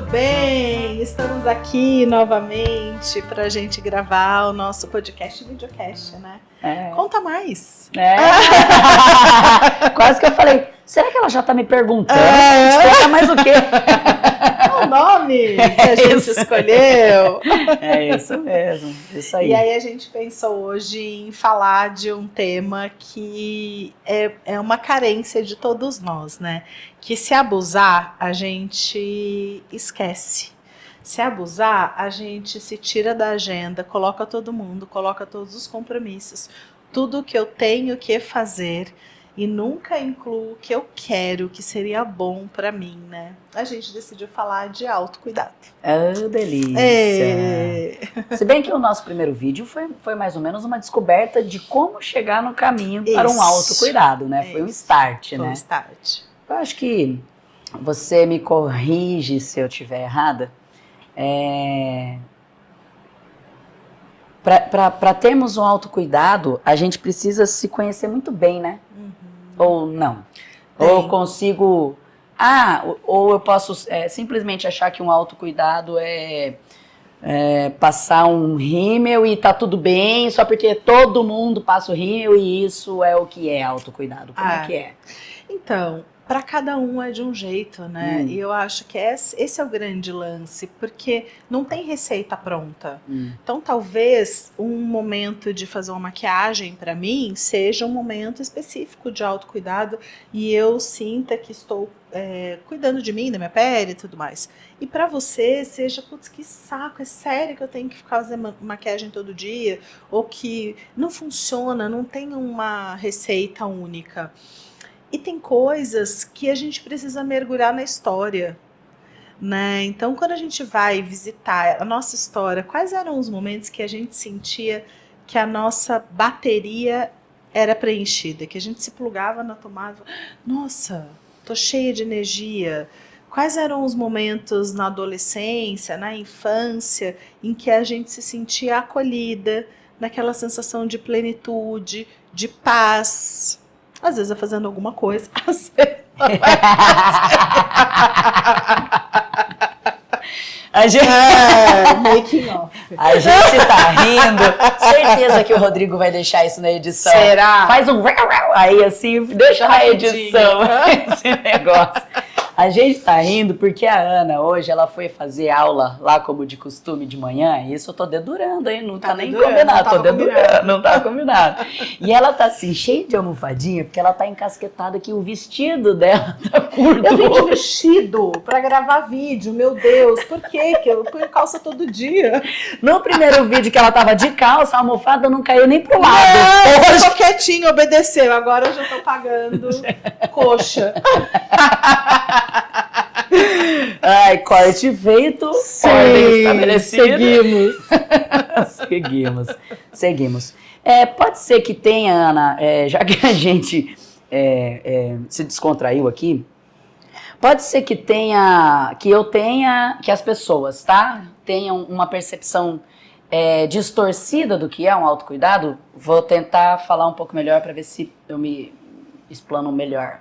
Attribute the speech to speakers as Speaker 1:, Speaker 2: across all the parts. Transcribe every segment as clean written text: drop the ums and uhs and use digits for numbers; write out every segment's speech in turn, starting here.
Speaker 1: tudo bem? Estamos aqui novamente para a gente gravar o nosso podcast e videocast, né? Conta mais.
Speaker 2: Quase que eu falei, será que ela já tá me perguntando? Conta mais o quê?
Speaker 1: É o nome que a gente escolheu.
Speaker 2: É isso mesmo, isso aí.
Speaker 1: E aí a gente pensou hoje em falar de um tema que é uma carência de todos nós, né? Que se abusar, a gente esquece. Se abusar, a gente se tira da agenda, coloca todo mundo, coloca todos os compromissos, tudo que eu tenho que fazer e nunca incluo o que eu quero, que seria bom pra mim, né? A gente decidiu falar de autocuidado.
Speaker 2: Delícia! Se bem que o nosso primeiro vídeo foi mais ou menos uma descoberta de como chegar no caminho para um autocuidado, né? Foi um start, né?
Speaker 1: Foi um start.
Speaker 2: Eu acho que você me corrige se eu estiver errada. Para termos um autocuidado, a gente precisa se conhecer muito bem, né? Ou não? Ou eu consigo... ou eu posso simplesmente achar que um autocuidado é passar um rímel e tá tudo bem, só porque todo mundo passa o rímel e isso é o que é autocuidado. Como é que é?
Speaker 1: Então, para cada um é de um jeito, né? E eu acho que esse é o grande lance, porque não tem receita pronta. Então, talvez um momento de fazer uma maquiagem para mim seja um momento específico de autocuidado e eu sinta que estou cuidando de mim, da minha pele e tudo mais. E para você seja, putz, que saco, é sério que eu tenho que ficar fazendo maquiagem todo dia? Ou que não funciona, não tem uma receita única. E tem coisas que a gente precisa mergulhar na história, né? Então, quando a gente vai visitar a nossa história, quais eram os momentos que a gente sentia que a nossa bateria era preenchida, que a gente se plugava na tomada, nossa, tô cheia de energia. Quais eram os momentos na adolescência, na infância, em que a gente se sentia acolhida, naquela sensação de plenitude, de paz? Às vezes é fazendo alguma coisa, às vezes não é making off.
Speaker 2: A gente tá rindo. Certeza que o Rodrigo vai deixar isso na edição.
Speaker 1: Será?
Speaker 2: Faz um aí assim, deixa na edição esse negócio. A gente tá rindo porque a Ana hoje ela foi fazer aula lá como de costume de manhã, e isso eu tô dedurando, hein? Não tá nem combinado, tô dedurando, não tá combinado. E ela tá assim, cheia de almofadinha, porque ela tá encasquetada que o vestido dela tá curto.
Speaker 1: Eu vim de vestido pra gravar vídeo, meu Deus, por que eu ponho calça todo dia?
Speaker 2: No primeiro vídeo que ela tava de calça, a almofada não caiu nem pro lado.
Speaker 1: Não, ficou quietinho, obedeceu, agora eu já tô pagando coxa.
Speaker 2: Ai, corte feito, ordem estabelecida. Seguimos. Pode ser que tenha, Ana, já que a gente se descontraiu aqui, pode ser que que as pessoas, tá? Tenham uma percepção distorcida do que é um autocuidado. Vou tentar falar um pouco melhor para ver se eu me explano melhor.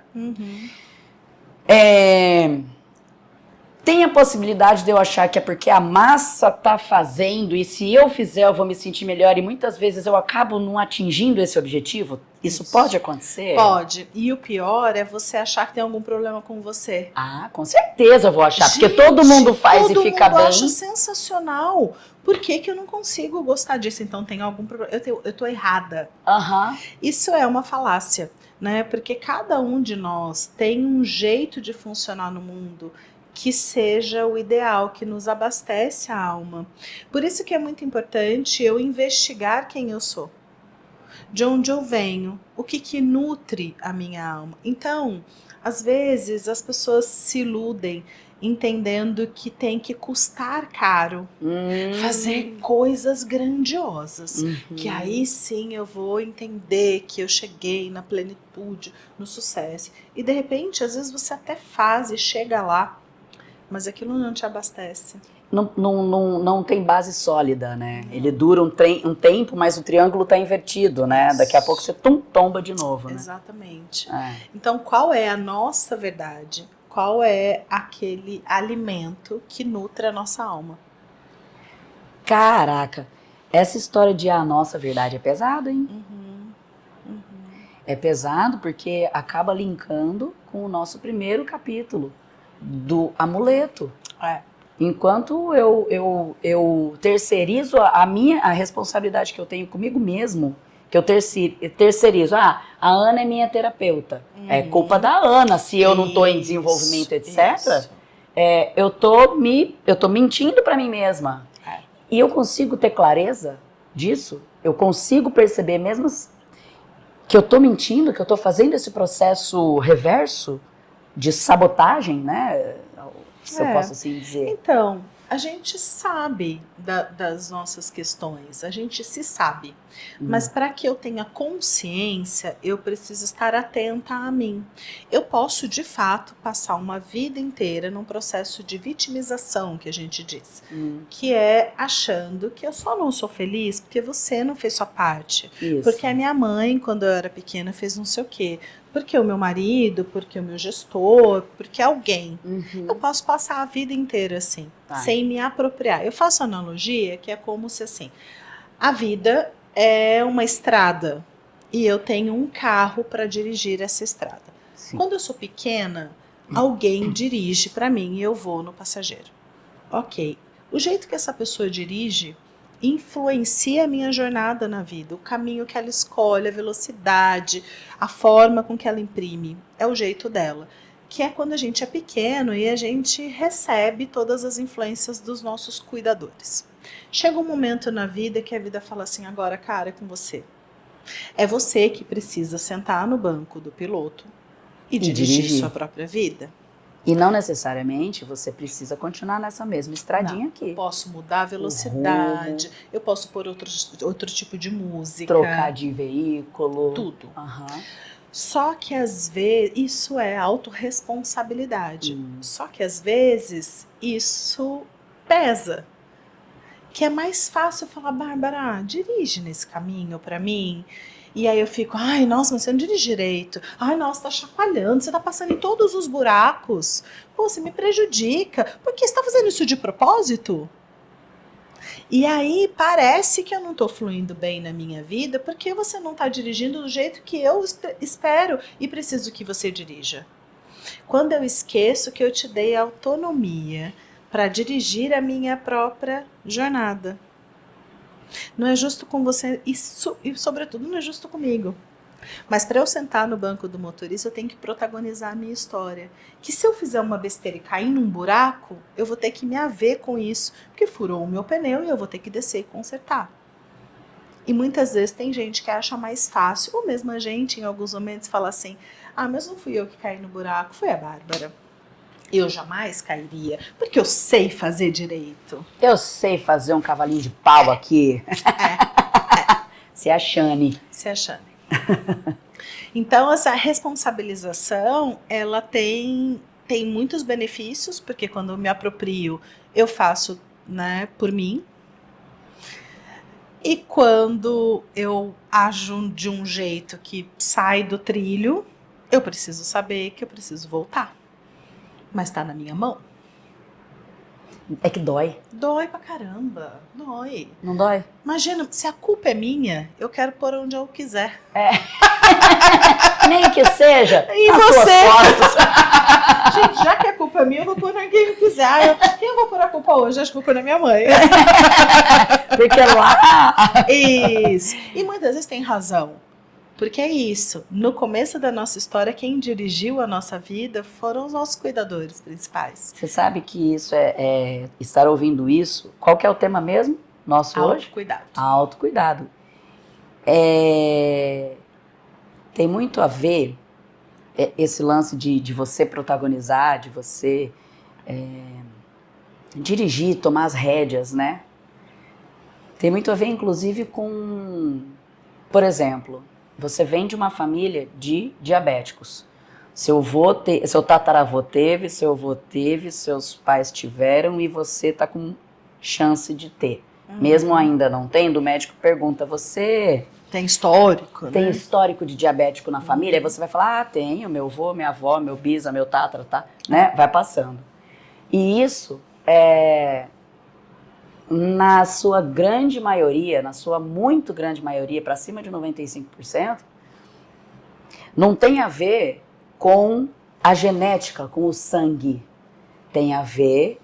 Speaker 2: Tem a possibilidade de eu achar que é porque a massa tá fazendo e se eu fizer eu vou me sentir melhor e muitas vezes eu acabo não atingindo esse objetivo? Isso pode acontecer?
Speaker 1: Pode. E o pior é você achar que tem algum problema com você.
Speaker 2: Com certeza eu vou achar, porque todo mundo faz e fica bem.
Speaker 1: Eu acho sensacional. Por que eu não consigo gostar disso? Então tem algum problema. Eu tô errada. Isso é uma falácia, né? Porque cada um de nós tem um jeito de funcionar no mundo que seja o ideal, que nos abastece a alma. Por isso que é muito importante eu investigar quem eu sou, de onde eu venho, o que nutre a minha alma. Então, às vezes as pessoas se iludem entendendo que tem que custar caro, fazer coisas grandiosas, que aí sim eu vou entender que eu cheguei na plenitude, no sucesso. E de repente, às vezes você até faz e chega lá, mas aquilo não te abastece.
Speaker 2: Não tem base sólida, né? Ele dura um tempo, mas o triângulo tá invertido, né? Daqui a pouco você tomba de novo, né?
Speaker 1: Exatamente. Então, qual é a nossa verdade? qual é aquele alimento que nutre a nossa alma.
Speaker 2: Caraca, essa história de a nossa verdade é pesado, hein? É pesado porque acaba linkando com o nosso primeiro capítulo do amuleto. Enquanto eu terceirizo a responsabilidade que eu tenho comigo mesmo, que eu terceirizo, a Ana é minha terapeuta, é culpa da Ana se eu não estou em desenvolvimento, etc. Eu tô mentindo para mim mesma. E eu consigo ter clareza disso? Eu consigo perceber mesmo que eu tô mentindo, que eu tô fazendo esse processo reverso de sabotagem, né? Se eu posso assim dizer.
Speaker 1: Então, a gente sabe das nossas questões, a gente se sabe. Mas para que eu tenha consciência, eu preciso estar atenta a mim. Eu posso, de fato, passar uma vida inteira num processo de vitimização, que a gente diz. Que é achando que eu só não sou feliz porque você não fez sua parte.
Speaker 2: Isso.
Speaker 1: Porque a minha mãe, quando eu era pequena, fez não sei o quê. Porque o meu marido, porque o meu gestor, porque alguém. Eu posso passar a vida inteira assim, sem me apropriar. Eu faço analogia que é como se assim, a vida é uma estrada e eu tenho um carro para dirigir essa estrada. Sim. Quando eu sou pequena, alguém dirige para mim e eu vou no passageiro. Ok. O jeito que essa pessoa dirige influencia a minha jornada na vida, o caminho que ela escolhe, a velocidade, a forma com que ela imprime, é o jeito dela, que é quando a gente é pequeno e a gente recebe todas as influências dos nossos cuidadores. Chega um momento na vida que a vida fala assim, agora, cara, é com você. É você que precisa sentar no banco do piloto e dirigir sua própria vida.
Speaker 2: E não necessariamente você precisa continuar nessa mesma estradinha aqui.
Speaker 1: Eu posso mudar a velocidade, eu posso pôr outro tipo de música.
Speaker 2: Trocar de veículo.
Speaker 1: Tudo. Só que às vezes isso é autorresponsabilidade. Só que às vezes isso pesa. Que é mais fácil falar, Bárbara, dirige nesse caminho pra mim. E aí eu fico, ai, nossa, mas você não dirige direito. Ai, nossa, tá chacoalhando, você tá passando em todos os buracos. Pô, você me prejudica. Por que você tá fazendo isso de propósito? E aí parece que eu não tô fluindo bem na minha vida porque você não tá dirigindo do jeito que eu espero e preciso que você dirija. Quando eu esqueço que eu te dei autonomia para dirigir a minha própria jornada. Não é justo com você e sobretudo, não é justo comigo. Mas para eu sentar no banco do motorista, eu tenho que protagonizar a minha história. Que se eu fizer uma besteira e cair num buraco, eu vou ter que me haver com isso, porque furou o meu pneu e eu vou ter que descer e consertar. E muitas vezes tem gente que acha mais fácil, ou mesmo a gente, em alguns momentos, fala assim, ah, mas não fui eu que caí no buraco, foi a Bárbara. Eu jamais cairia, porque eu sei fazer direito.
Speaker 2: Eu sei fazer um cavalinho de pau aqui. Se é a Xane.
Speaker 1: Se é a Xane. Então, essa responsabilização, ela tem muitos benefícios, porque quando eu me aproprio, eu faço, né, por mim. E quando eu ajo de um jeito que sai do trilho, eu preciso saber que eu preciso voltar. Mas tá na minha mão.
Speaker 2: É que dói.
Speaker 1: Dói pra caramba. Dói.
Speaker 2: Não dói?
Speaker 1: Imagina, se a culpa é minha, eu quero pôr onde eu quiser.
Speaker 2: Nem que seja
Speaker 1: e
Speaker 2: nas
Speaker 1: você?
Speaker 2: Suas costas.
Speaker 1: Gente, já que a culpa é minha, eu vou pôr onde eu quiser. Quem eu vou pôr a culpa hoje? Acho que vou pôr na minha mãe.
Speaker 2: Porque lá...
Speaker 1: Isso. E muitas vezes tem razão. Porque é isso, no começo da nossa história, quem dirigiu a nossa vida foram os nossos cuidadores principais.
Speaker 2: Você sabe que isso estar ouvindo isso, qual que é o tema mesmo nosso hoje?
Speaker 1: Autocuidado.
Speaker 2: Autocuidado. Tem muito a ver esse lance de você protagonizar, de você dirigir, tomar as rédeas, né? Tem muito a ver, inclusive, com, por exemplo... Você vem de uma família de diabéticos. Seu tataravô teve, seu avô teve, seus pais tiveram e você está com chance de ter. Mesmo ainda não tendo, o médico pergunta, você
Speaker 1: Tem histórico,
Speaker 2: Tem
Speaker 1: né?
Speaker 2: histórico de diabético na família? Aí você vai falar, tenho, meu avô, minha avó, meu bisa, meu tatra, tá? Né? Vai passando. E isso, na sua grande maioria, na sua muito grande maioria, para cima de 95%, não tem a ver com a genética, com o sangue. Tem a ver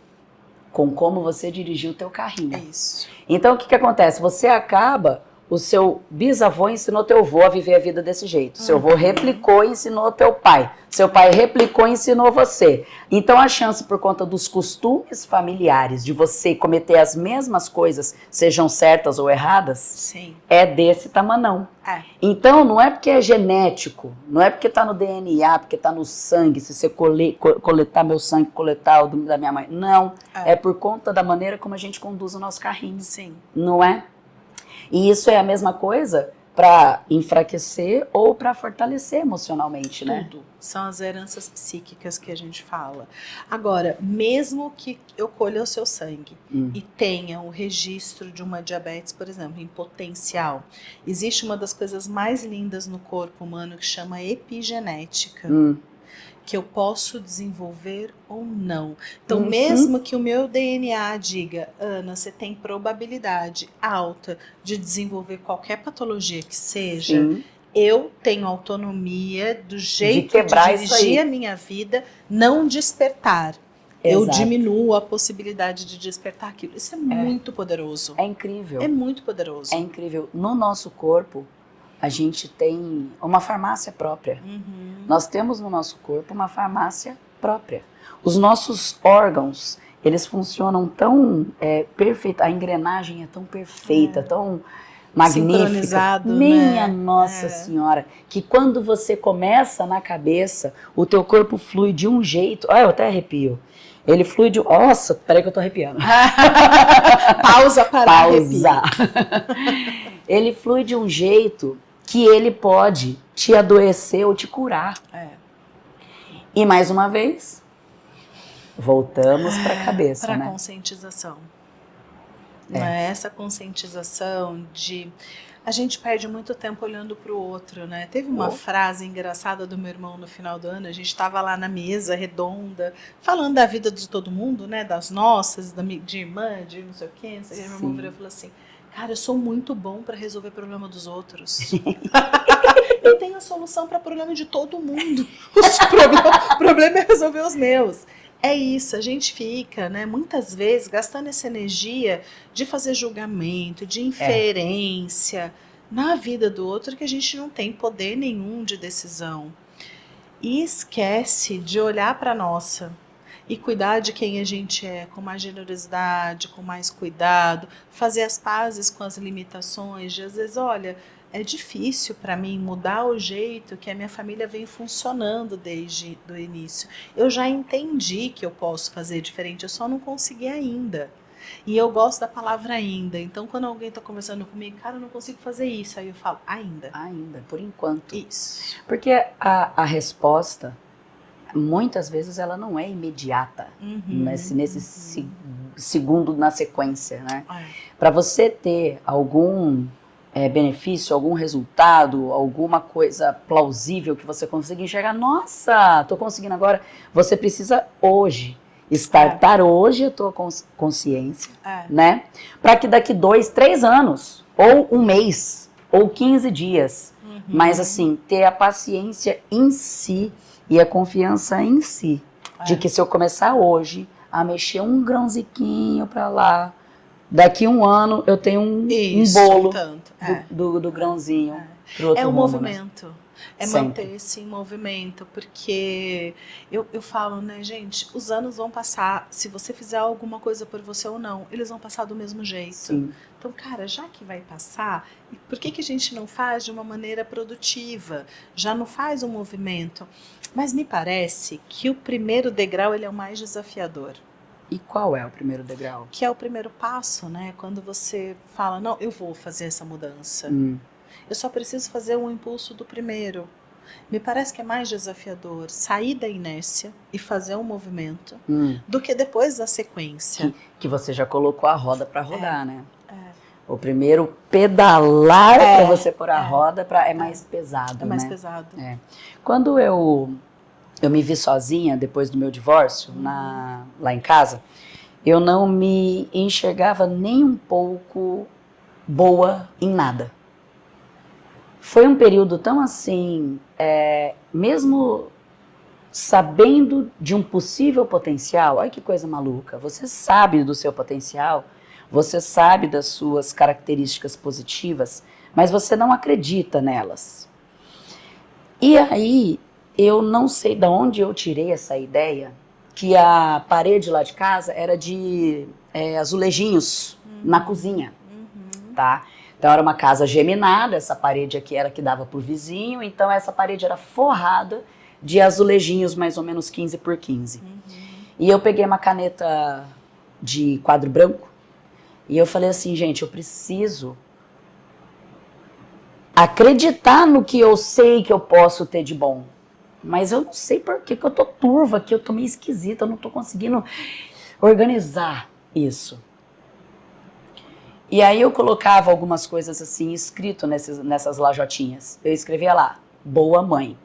Speaker 2: com como você dirigiu o teu carrinho.
Speaker 1: É isso.
Speaker 2: Então, o que acontece? Você acaba... O seu bisavô ensinou teu avô a viver a vida desse jeito. Seu avô replicou e ensinou teu pai. Seu pai replicou e ensinou você. Então a chance, por conta dos costumes familiares, de você cometer as mesmas coisas, sejam certas ou erradas,
Speaker 1: Sim.
Speaker 2: é desse tamanão. Então não é porque é genético, não é porque tá no DNA, porque tá no sangue, se você coletar meu sangue, coletar o da minha mãe. Não, é por conta da maneira como a gente conduz o nosso carrinho.
Speaker 1: Sim.
Speaker 2: Não é? E isso é a mesma coisa para enfraquecer ou para fortalecer emocionalmente, né?
Speaker 1: Tudo. São as heranças psíquicas que a gente fala. Agora, mesmo que eu colha o seu sangue e tenha o registro de uma diabetes, por exemplo, em potencial, existe uma das coisas mais lindas no corpo humano que chama epigenética. Que eu posso desenvolver ou não. Então, mesmo que o meu DNA diga, Ana, você tem probabilidade alta de desenvolver qualquer patologia que seja, eu tenho autonomia do jeito de dirigir a minha vida, não despertar. Eu diminuo a possibilidade de despertar aquilo. Isso é muito poderoso.
Speaker 2: É incrível.
Speaker 1: É muito poderoso.
Speaker 2: É incrível. No nosso corpo, a gente tem uma farmácia própria. Nós temos no nosso corpo uma farmácia própria. Os nossos órgãos, eles funcionam tão perfeito, a engrenagem é tão perfeita, tão magnífica. Minha Nossa Senhora, que quando você começa na cabeça, o teu corpo flui de um jeito. Olha, eu até arrepio. Ele flui de... Nossa, peraí que eu tô arrepiando.
Speaker 1: Pausa para
Speaker 2: arrepiar. Ele flui de um jeito que ele pode te adoecer ou te curar. E mais uma vez, voltamos para a cabeça,
Speaker 1: pra
Speaker 2: né?
Speaker 1: Para conscientização. Não é essa conscientização de... A gente perde muito tempo olhando para o outro, né? Teve uma frase engraçada do meu irmão no final do ano, a gente estava lá na mesa redonda, falando da vida de todo mundo, né? Das nossas, de irmã, de não sei o quê. Meu irmão virou e falou assim, cara, eu sou muito bom para resolver problema dos outros. Eu tenho a solução para problema de todo mundo. O problema é resolver os meus. É isso, a gente fica, né, muitas vezes gastando essa energia de fazer julgamento, de inferência na vida do outro, que a gente não tem poder nenhum de decisão. E esquece de olhar para a nossa e cuidar de quem a gente é, com mais generosidade, com mais cuidado, fazer as pazes com as limitações, de às vezes, olha, é difícil para mim mudar o jeito que a minha família vem funcionando desde o início. Eu já entendi que eu posso fazer diferente, eu só não consegui ainda. E eu gosto da palavra ainda. Então, quando alguém está conversando comigo, cara, eu não consigo fazer isso. Aí eu falo, ainda.
Speaker 2: Ainda, por enquanto.
Speaker 1: Isso.
Speaker 2: Porque a resposta, muitas vezes, ela não é imediata. Nesse segundo na sequência, né? Para você ter algum... benefício, algum resultado, alguma coisa plausível que você consiga enxergar, nossa, tô conseguindo agora, você precisa hoje, startar hoje a tua consciência, né? Para que daqui 2, 3 anos, ou um mês, ou 15 dias, mas assim, ter a paciência em si e a confiança em si, de que se eu começar hoje a mexer um grãozinho para lá, daqui 1 ano eu tenho um bolo do grãozinho.
Speaker 1: É um
Speaker 2: rumo,
Speaker 1: movimento. Né? É
Speaker 2: Sempre.
Speaker 1: manter-se em movimento, porque eu falo, né, gente, os anos vão passar, se você fizer alguma coisa por você ou não, eles vão passar do mesmo jeito.
Speaker 2: Sim.
Speaker 1: Então, cara, já que vai passar, por que a gente não faz de uma maneira produtiva? Já não faz um movimento? Mas me parece que o primeiro degrau ele é o mais desafiador.
Speaker 2: E qual é o primeiro degrau?
Speaker 1: Que é o primeiro passo, né? Quando você fala, não, eu vou fazer essa mudança. Eu só preciso fazer um impulso do primeiro. Me parece que é mais desafiador sair da inércia e fazer um movimento do que depois da sequência.
Speaker 2: Que você já colocou a roda para rodar, né? O primeiro pedalar para você pôr a roda é mais pesado,
Speaker 1: É mais
Speaker 2: né?
Speaker 1: pesado.
Speaker 2: Quando eu me vi sozinha depois do meu divórcio, lá em casa, eu não me enxergava nem um pouco boa em nada. Foi um período tão assim, mesmo sabendo de um possível potencial, olha que coisa maluca, você sabe do seu potencial, você sabe das suas características positivas, mas você não acredita nelas. E aí, eu não sei de onde eu tirei essa ideia, que a parede lá de casa era de azulejinhos na cozinha, tá? Então era uma casa geminada, essa parede aqui era que dava pro vizinho, então essa parede era forrada de azulejinhos mais ou menos 15 por 15. E eu peguei uma caneta de quadro branco e eu falei assim, gente, eu preciso acreditar no que eu sei que eu posso ter de bom. Mas eu não sei por que eu tô turva, que eu tô meio esquisita, eu não tô conseguindo organizar isso. E aí eu colocava algumas coisas assim, escrito nessas lajotinhas. Eu escrevia lá, boa mãe.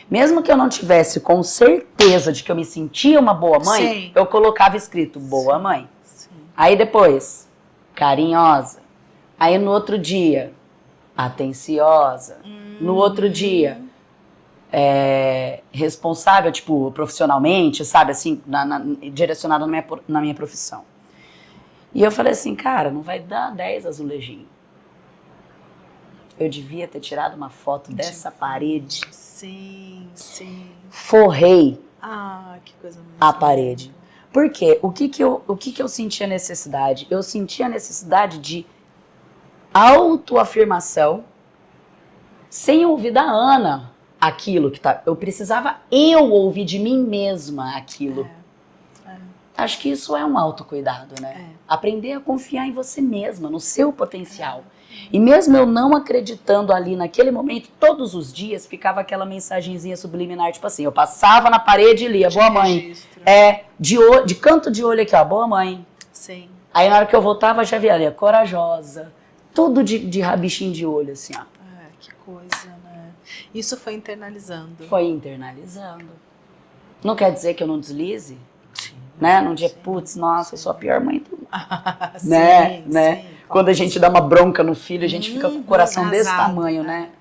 Speaker 2: Mesmo que eu não tivesse com certeza de que eu me sentia uma boa mãe, sim, eu colocava escrito, boa mãe. Sim. Aí depois, carinhosa. Aí no outro dia, atenciosa. No outro dia, responsável, tipo, profissionalmente, sabe, assim, direcionada na minha profissão. E eu falei assim, cara, não vai dar 10 azulejinhos. Eu devia ter tirado uma foto dessa parede.
Speaker 1: Sim, sim.
Speaker 2: Forrei
Speaker 1: que coisa mais
Speaker 2: a parede. Por quê? O que eu sentia necessidade? Eu sentia a necessidade de autoafirmação sem ouvir da Ana aquilo que tá. Eu precisava ouvir de mim mesma aquilo. Acho que isso é um autocuidado, né? Aprender a confiar em você mesma, no seu potencial. E mesmo eu não acreditando ali naquele momento, todos os dias ficava aquela mensagenzinha subliminar, tipo assim, eu passava na parede e lia, boa mãe. De canto de olho aqui, ó, boa mãe.
Speaker 1: Sim.
Speaker 2: Aí na hora que eu voltava já via ali, corajosa. Tudo de rabichinho de olho, assim, ó.
Speaker 1: Que coisa, né? Isso foi internalizando.
Speaker 2: Foi internalizando. Não quer dizer que eu não deslize? Né? Num dia, putz, nossa, eu sou a pior mãe do mundo. Né? Sim, quando a gente dá uma bronca no filho, a gente fica com o coração desse tamanho, né?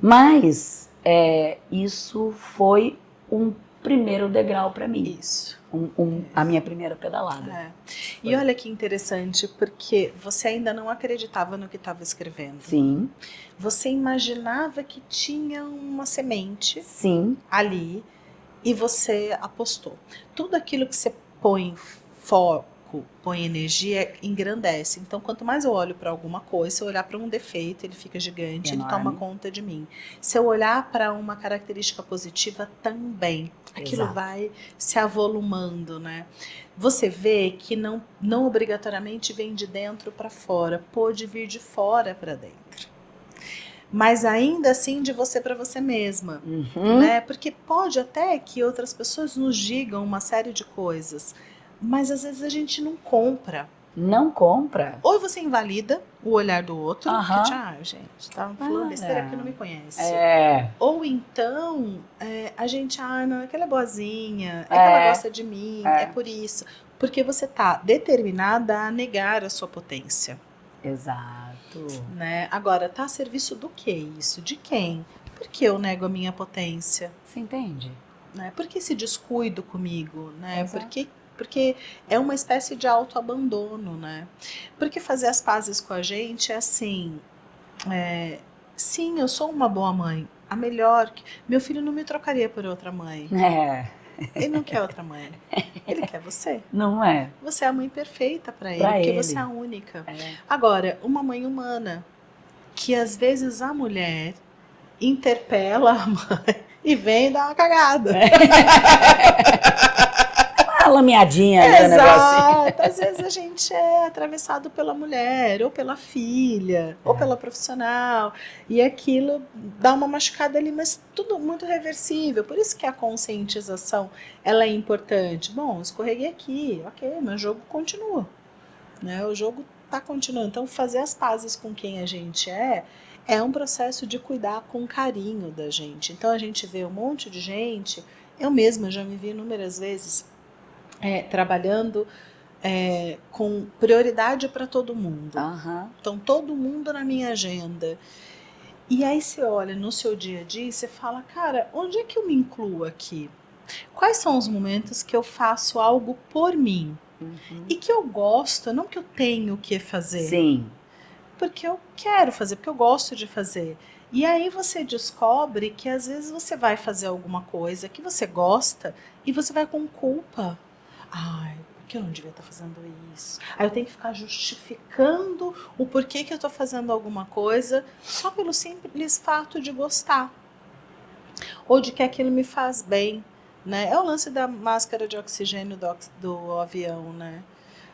Speaker 2: Mas isso foi um primeiro degrau para mim.
Speaker 1: Isso.
Speaker 2: A minha primeira pedalada.
Speaker 1: E olha que interessante, porque você ainda não acreditava no que estava escrevendo.
Speaker 2: Sim.
Speaker 1: Você imaginava que tinha uma semente.
Speaker 2: Sim.
Speaker 1: Ali. E você apostou. Tudo aquilo que você põe foco, põe energia, engrandece. Então, quanto mais eu olho para alguma coisa, se eu olhar para um defeito, ele fica gigante, ele toma conta de mim. Se eu olhar para uma característica positiva, também. Aquilo vai se avolumando, né? Você vê que não obrigatoriamente vem de dentro para fora, pode vir de fora para dentro. Mas ainda assim de você para você mesma, né? Porque pode até que outras pessoas nos digam uma série de coisas, mas às vezes a gente não compra.
Speaker 2: Não compra.
Speaker 1: Ou você invalida o olhar do outro, que gente, tá falando besteira porque não me conhece. Ou então a gente, não, é que ela é boazinha, é que ela gosta de mim, é por isso. Porque você tá determinada a negar a sua potência.
Speaker 2: Exato.
Speaker 1: Né? Agora, tá a serviço do que isso? De quem? Por que eu nego a minha potência?
Speaker 2: Você entende?
Speaker 1: Né? Por que esse descuido comigo? Né? Porque é uma espécie de autoabandono, né? Porque fazer as pazes com a gente é assim, sim, eu sou uma boa mãe, a melhor, meu filho não me trocaria por outra mãe. Ele não quer outra mãe. Ele quer você.
Speaker 2: Não é?
Speaker 1: Você é a mãe perfeita para ele, porque você é a única. Agora, uma mãe humana, que às vezes a mulher interpela a mãe e vem dar uma cagada.
Speaker 2: Uma lameadinha.
Speaker 1: Exato. Às vezes a gente é atravessado pela mulher, ou pela filha, ou pela profissional, e aquilo dá uma machucada ali, mas tudo muito reversível. Por isso que a conscientização ela é importante. Bom, escorreguei aqui, ok, mas o jogo continua. Né? O jogo tá continuando. Então, fazer as pazes com quem a gente é um processo de cuidar com carinho da gente. Então, a gente vê um monte de gente, eu mesma já me vi inúmeras vezes trabalhando com prioridade para todo mundo.
Speaker 2: Uhum.
Speaker 1: Então, todo mundo na minha agenda. E aí você olha no seu dia a dia e você fala, cara, onde é que eu me incluo aqui? Quais são os momentos que eu faço algo por mim?
Speaker 2: Uhum.
Speaker 1: E que eu gosto, não que eu tenho que fazer.
Speaker 2: Sim.
Speaker 1: Porque eu quero fazer, porque eu gosto de fazer. E aí você descobre que às vezes você vai fazer alguma coisa que você gosta e você vai com culpa. Ai, por que eu não devia estar fazendo isso? Aí eu tenho que ficar justificando o porquê que eu estou fazendo alguma coisa só pelo simples fato de gostar. Ou de que aquilo me faz bem, né? É o lance da máscara de oxigênio do avião, né?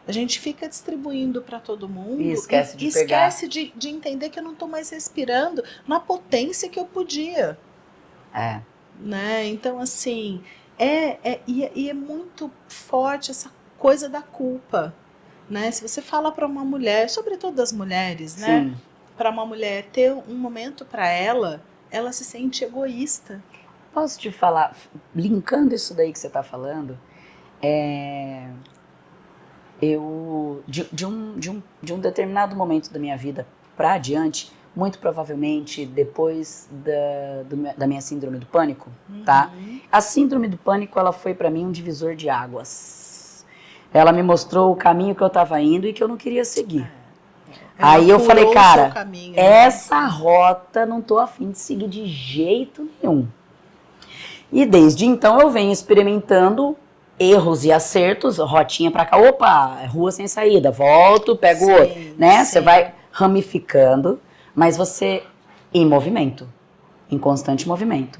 Speaker 1: A gente fica distribuindo para todo mundo
Speaker 2: e esquece
Speaker 1: de entender que eu não estou mais respirando na potência que eu podia. Né? Então, assim, é muito forte essa coisa da culpa. Né? Se você fala para uma mulher, sobretudo as mulheres, né? Para uma mulher ter um momento para ela se sente egoísta.
Speaker 2: Posso te falar, linkando isso daí que você está falando, eu, de um determinado momento da minha vida para adiante, muito provavelmente depois da minha síndrome do pânico, tá? A síndrome do pânico, ela foi para mim um divisor de águas. Ela me mostrou o caminho que eu estava indo e que eu não queria seguir. Aí eu falei, cara, essa rota não tô a fim de seguir de jeito nenhum. E desde então eu venho experimentando erros e acertos, rotinha pra cá, opa, rua sem saída, volto, pego outro, né? Você vai ramificando, mas você em movimento, em constante movimento.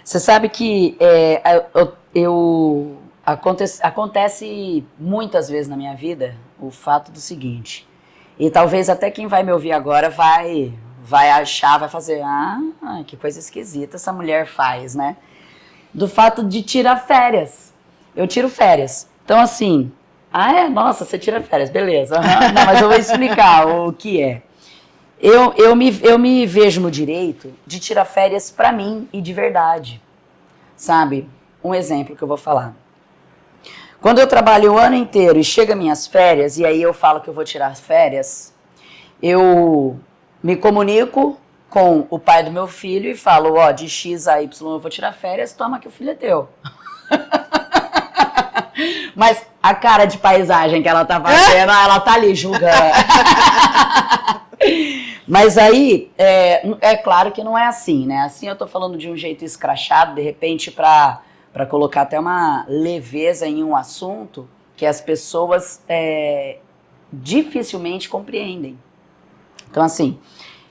Speaker 2: Você sabe que acontece muitas vezes na minha vida o fato do seguinte, e talvez até quem vai me ouvir agora vai achar, vai fazer, que coisa esquisita essa mulher faz, né? Do fato de tirar férias. Eu tiro férias. Então, assim, nossa, você tira férias, beleza. Uhum. Não, mas eu vou explicar o que é. Eu me vejo no direito de tirar férias pra mim e de verdade. Sabe? Um exemplo que eu vou falar. Quando eu trabalho o ano inteiro e chega minhas férias, e aí eu falo que eu vou tirar férias, eu me comunico com o pai do meu filho e falo, de X a Y eu vou tirar férias, toma que o filho é teu. Mas a cara de paisagem que ela tá fazendo, ela tá ali julgando. Mas aí, é claro que não é assim, né? Assim eu tô falando de um jeito escrachado, de repente pra colocar até uma leveza em um assunto que as pessoas dificilmente compreendem. Então assim,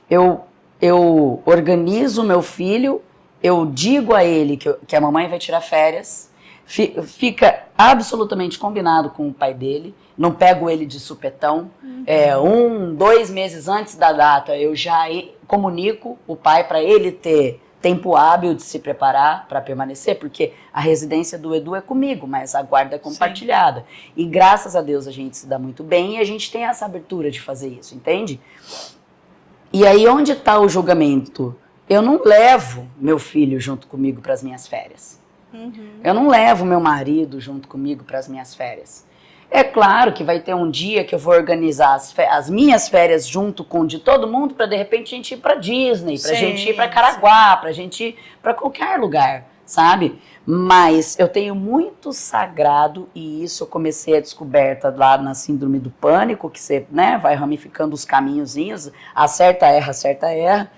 Speaker 2: eu organizo o meu filho, eu digo a ele que a mamãe vai tirar férias, fica absolutamente combinado com o pai dele, não pego ele de supetão, 2 meses antes da data eu já comunico o pai para ele ter tempo hábil de se preparar para permanecer, porque a residência do Edu é comigo, mas a guarda é compartilhada. Sim. E graças a Deus a gente se dá muito bem e a gente tem essa abertura de fazer isso, entende? E aí onde está o julgamento? Eu não levo meu filho junto comigo para as minhas férias. Eu não levo meu marido junto comigo para as minhas férias. É claro que vai ter um dia que eu vou organizar as minhas férias junto com de todo mundo para de repente a gente ir para Disney, para a gente ir para Caraguá, para a gente ir para qualquer lugar, sabe? Mas eu tenho muito sagrado, e isso eu comecei a descoberta lá na síndrome do pânico, que você, né, vai ramificando os caminhozinhos, acerta, erra.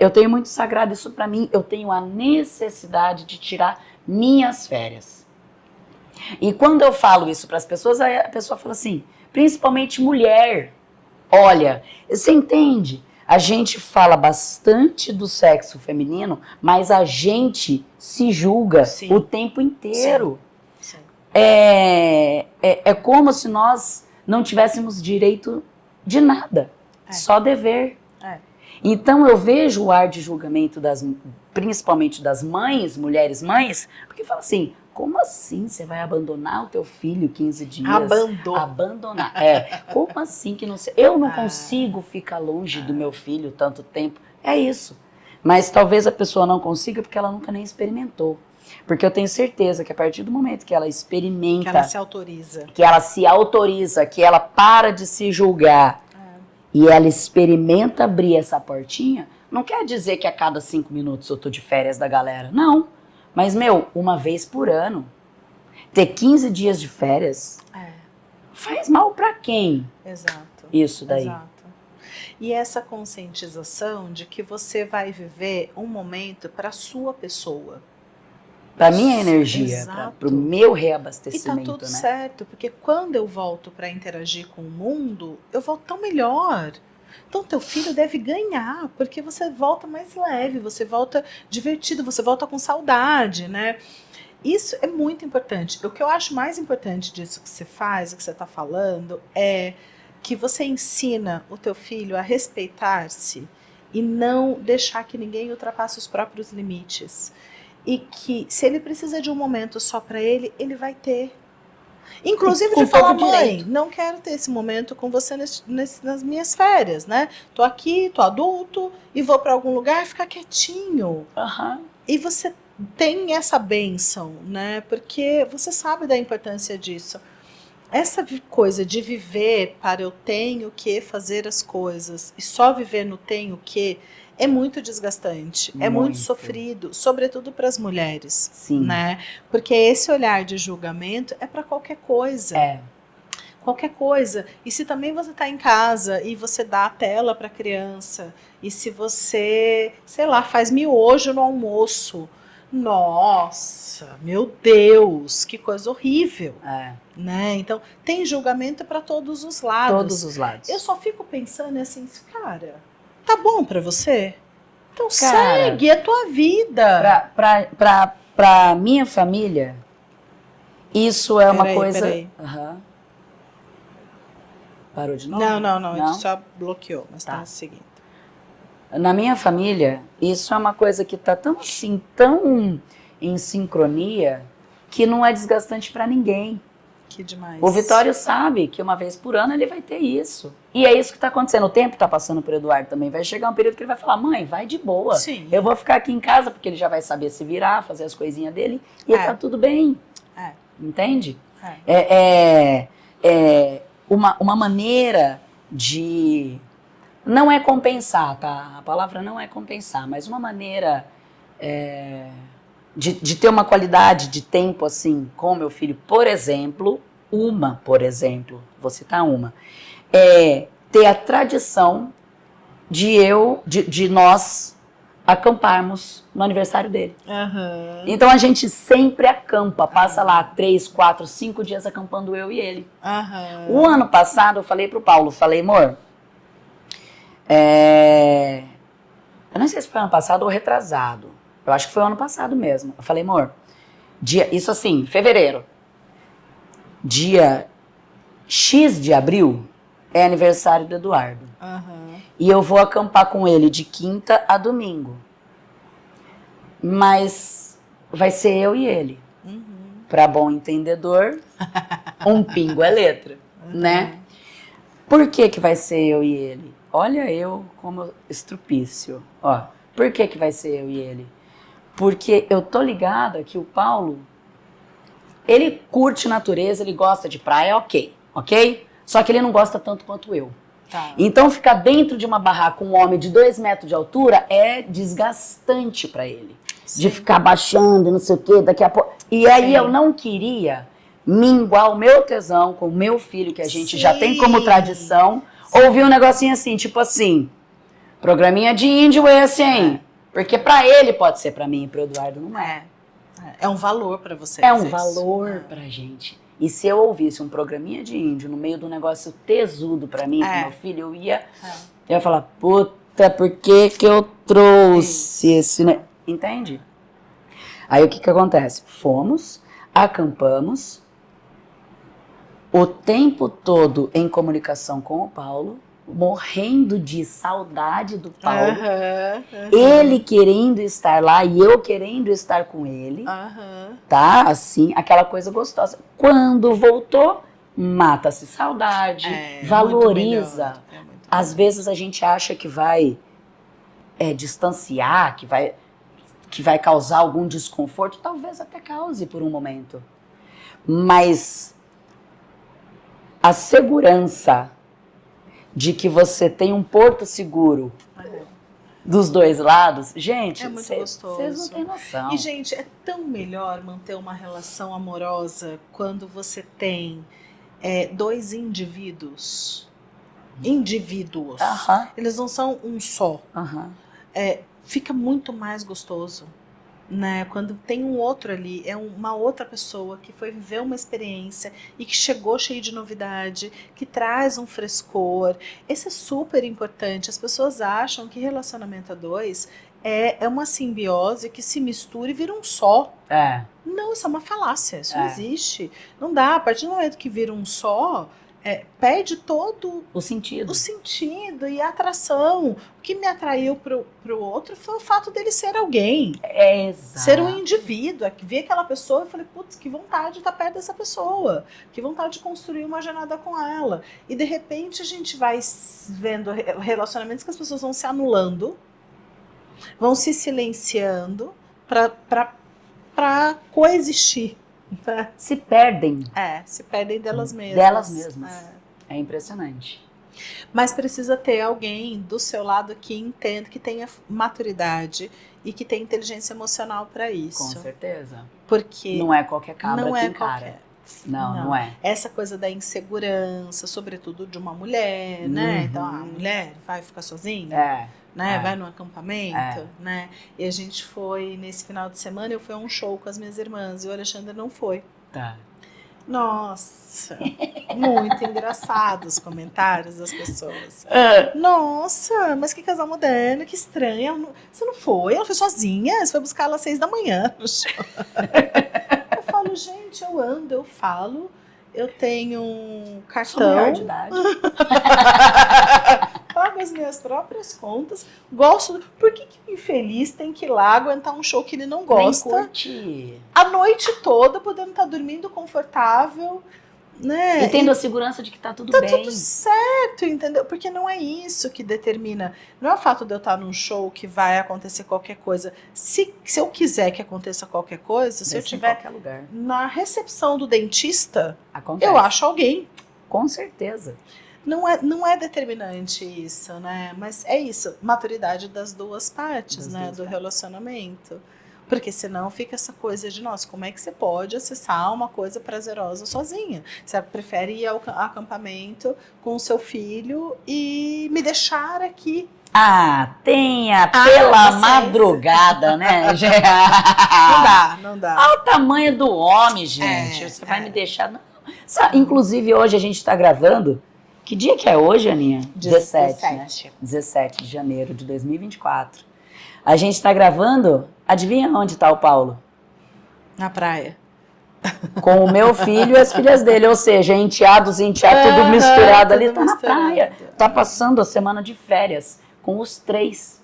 Speaker 2: Eu tenho muito sagrado isso para mim, eu tenho a necessidade de tirar minhas férias. E quando eu falo isso para as pessoas, a pessoa fala assim, principalmente mulher, olha, você entende? A gente fala bastante do sexo feminino, mas a gente se julga o tempo inteiro. Sim. É como se nós não tivéssemos direito de nada, só dever. Então eu vejo o ar de julgamento principalmente das mães, mulheres mães, porque fala assim, como assim você vai abandonar o teu filho 15 dias? Abandonar. Como assim que não sei? Eu não consigo ficar longe do meu filho tanto tempo. É isso. Mas talvez a pessoa não consiga porque ela nunca nem experimentou. Porque eu tenho certeza que a partir do momento que ela experimenta...
Speaker 1: Que ela se autoriza.
Speaker 2: Que ela se autoriza, que ela para de se julgar e ela experimenta abrir essa portinha, não quer dizer que a cada 5 minutos eu tô de férias da galera. Não. Mas, uma vez por ano, ter 15 dias de férias faz mal pra quem?
Speaker 1: Exato.
Speaker 2: Isso daí.
Speaker 1: Exato. E essa conscientização de que você vai viver um momento para a sua pessoa.
Speaker 2: Para minha energia, para o meu reabastecimento.
Speaker 1: E tá tudo certo, porque quando eu volto para interagir com o mundo, eu volto tão melhor. Então, teu filho deve ganhar, porque você volta mais leve, você volta divertido, você volta com saudade, né? Isso é muito importante. O que eu acho mais importante disso que você faz, o que você está falando, é que você ensina o teu filho a respeitar-se e não deixar que ninguém ultrapasse os próprios limites. E que se ele precisa de um momento só para ele, ele vai ter. Inclusive de falar, mãe, não quero ter esse momento com você nas minhas férias, né? Tô aqui, tô adulto e vou para algum lugar ficar quietinho. E você tem essa bênção, né? Porque você sabe da importância disso. Essa coisa de viver para eu tenho que fazer as coisas e só viver no tenho que é muito desgastante, é muito sofrido, sobretudo para as mulheres.
Speaker 2: Sim.
Speaker 1: Né? Porque esse olhar de julgamento é para qualquer coisa. Qualquer coisa. E se também você está em casa e você dá a tela para a criança, e se você, sei lá, faz miojo no almoço, nossa, meu Deus, que coisa horrível. Né? Então, tem julgamento para todos os lados.
Speaker 2: Todos os lados.
Speaker 1: Eu só fico pensando assim, cara, tá bom pra você? Então segue a tua vida.
Speaker 2: Pra minha família, isso é uma coisa...
Speaker 1: Peraí.
Speaker 2: Parou de novo?
Speaker 1: Não, ele só bloqueou, mas tá seguindo.
Speaker 2: Na minha família, isso é uma coisa que tá tão assim, tão em sincronia, que não é desgastante pra ninguém.
Speaker 1: Que demais.
Speaker 2: O Vitório sabe que uma vez por ano ele vai ter isso. E é isso que está acontecendo. O tempo está passando para o Eduardo também. Vai chegar um período que ele vai falar, mãe, vai de boa.
Speaker 1: Sim.
Speaker 2: Eu vou ficar aqui em casa, porque ele já vai saber se virar, fazer as coisinhas dele. E tá tudo bem. Entende? Uma maneira de... Não é compensar, tá? A palavra não é compensar, mas uma maneira de ter uma qualidade de tempo assim com meu filho, por exemplo, vou citar uma, é ter a tradição de nós acamparmos no aniversário dele. Então a gente sempre acampa, passa lá 3, 4, 5 dias acampando eu e ele. O ano passado eu falei pro Paulo, amor, eu não sei se foi ano passado ou retrasado, eu acho que foi ano passado mesmo. Eu falei, amor, isso assim, fevereiro, dia X de abril é aniversário do Eduardo. E eu vou acampar com ele de quinta a domingo. Mas vai ser eu e ele. Pra bom entendedor, um pingo é letra, né? Por que vai ser eu e ele? Olha eu como estrupício. Ó, por que vai ser eu e ele? Porque eu tô ligada que o Paulo, ele curte natureza, ele gosta de praia, ok? Só que ele não gosta tanto quanto eu. Então ficar dentro de uma barraca com um homem de 2 metros de altura é desgastante pra ele. De ficar baixando, não sei o quê, daqui a pouco... E aí eu não queria minguar o meu tesão com o meu filho, que a gente já tem como tradição, ouvir um negocinho assim, tipo assim, programinha de índio esse, hein? Porque pra ele pode ser, pra mim e pro Eduardo não é.
Speaker 1: É um valor pra você.
Speaker 2: É um valor pra gente. E se eu ouvisse um programinha de índio no meio de um negócio tesudo pra mim, pro meu filho, eu ia falar, puta, por que eu trouxe esse... Entende? Aí o que acontece? Fomos, acampamos, o tempo todo em comunicação com o Paulo, morrendo de saudade do Paulo, ele querendo estar lá e eu querendo estar com ele, tá? Assim, aquela coisa gostosa. Quando voltou, mata-se saudade, valoriza. Às vezes a gente acha que vai distanciar, que vai causar algum desconforto, talvez até cause por um momento. Mas a segurança de que você tem um porto seguro dos dois lados, gente, vocês não têm noção.
Speaker 1: E, gente, é tão melhor manter uma relação amorosa quando você tem dois indivíduos. Eles não são um só. Fica muito mais gostoso, né? Quando tem um outro ali, é uma outra pessoa que foi viver uma experiência e que chegou cheio de novidade, que traz um frescor. Esse é super importante. As pessoas acham que relacionamento a dois é uma simbiose que se mistura e vira um só. Não, isso é uma falácia, isso não existe. Não dá, a partir do momento que vira um só, perde todo
Speaker 2: o sentido
Speaker 1: e a atração. O que me atraiu pro outro foi o fato dele ser alguém.
Speaker 2: Exato.
Speaker 1: Ser um indivíduo. Vi aquela pessoa e falei, putz, que vontade de estar perto dessa pessoa. Que vontade de construir uma jornada com ela. E de repente a gente vai vendo relacionamentos que as pessoas vão se anulando, vão se silenciando para coexistir.
Speaker 2: Se perdem.
Speaker 1: Se perdem delas mesmas.
Speaker 2: Delas mesmas. É impressionante.
Speaker 1: Mas precisa ter alguém do seu lado que entenda, que tenha maturidade e que tenha inteligência emocional para isso.
Speaker 2: Com certeza.
Speaker 1: Porque
Speaker 2: não é qualquer cabra
Speaker 1: não
Speaker 2: que
Speaker 1: é
Speaker 2: encara.
Speaker 1: qualquer.
Speaker 2: Não é.
Speaker 1: Essa coisa da insegurança, sobretudo de uma mulher, né? Então, a mulher vai ficar sozinha? Né? Vai no acampamento, né? E a gente foi, nesse final de semana, eu fui a um show com as minhas irmãs e o Alexandre não foi. Nossa, muito engraçado os comentários das pessoas. Nossa, mas que casal moderno, que estranho. Você não foi? Ela foi sozinha? Você foi buscar ela às 6 da manhã no show. Eu falo, gente, eu ando, eu falo, eu tenho um cartão.
Speaker 2: Sou maior de idade.
Speaker 1: Pago as minhas próprias contas, gosto. Por que o infeliz tem que ir lá aguentar um show que ele não gosta?
Speaker 2: Nem curte.
Speaker 1: A noite toda, podendo estar dormindo confortável, né?
Speaker 2: E tendo a segurança de que tá tudo bem.
Speaker 1: Tá tudo certo, entendeu? Porque não é isso que determina. Não é o fato de eu estar num show que vai acontecer qualquer coisa. Se eu quiser que aconteça qualquer coisa, se eu tiver
Speaker 2: qualquer lugar.
Speaker 1: Na recepção do dentista,
Speaker 2: acontece.
Speaker 1: Eu acho alguém.
Speaker 2: Com certeza.
Speaker 1: Não é determinante isso, né? Mas é isso, maturidade das duas partes, do relacionamento. Porque senão fica essa coisa de, nossa, como é que você pode acessar uma coisa prazerosa sozinha? Você prefere ir ao acampamento com o seu filho e me deixar aqui.
Speaker 2: Tenha pela madrugada, né?
Speaker 1: Não dá.
Speaker 2: Olha o tamanho do homem, gente. Você vai me deixar... Não. Inclusive, hoje a gente está gravando... Que dia que é hoje, Aninha? 17, né? 17 de janeiro de 2024. A gente está gravando, adivinha onde está o Paulo?
Speaker 1: Na praia.
Speaker 2: Com o meu filho e as filhas dele, ou seja, enteados, tudo misturado ali, tá na praia. Tá passando a semana de férias com os 3.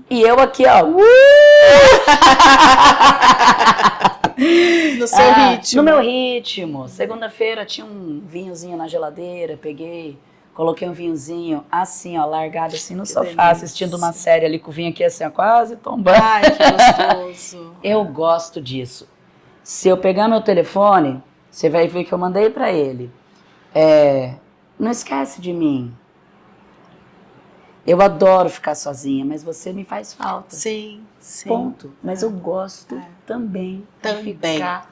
Speaker 2: E eu aqui, ó.
Speaker 1: No seu ritmo.
Speaker 2: No meu ritmo. Segunda-feira tinha um vinhozinho na geladeira, peguei, coloquei um vinhozinho assim, ó, largado assim no sofá, delícia. Assistindo uma série ali com o vinho aqui assim, ó, quase tombando.
Speaker 1: Ai, que gostoso.
Speaker 2: Eu gosto disso. Se eu pegar meu telefone, você vai ver que eu mandei pra ele. Não esquece de mim. Eu adoro ficar sozinha, mas você me faz falta.
Speaker 1: Sim.
Speaker 2: Ponto. Mas eu gosto também de ficar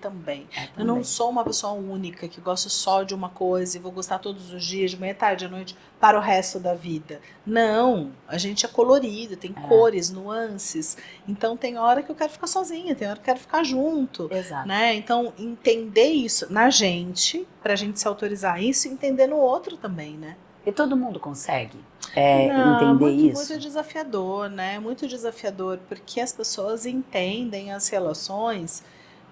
Speaker 1: também. Eu não sou uma pessoa única que gosta só de uma coisa e vou gostar todos os dias, de manhã, tarde, à noite, para o resto da vida. Não, a gente é colorido, tem cores, nuances. Então tem hora que eu quero ficar sozinha, tem hora que eu quero ficar junto.
Speaker 2: Exato.
Speaker 1: Né? Então entender isso na gente, pra gente se autorizar isso e entender no outro também, né?
Speaker 2: E todo mundo consegue entender isso?
Speaker 1: Muito desafiador, né? Muito desafiador, porque as pessoas entendem as relações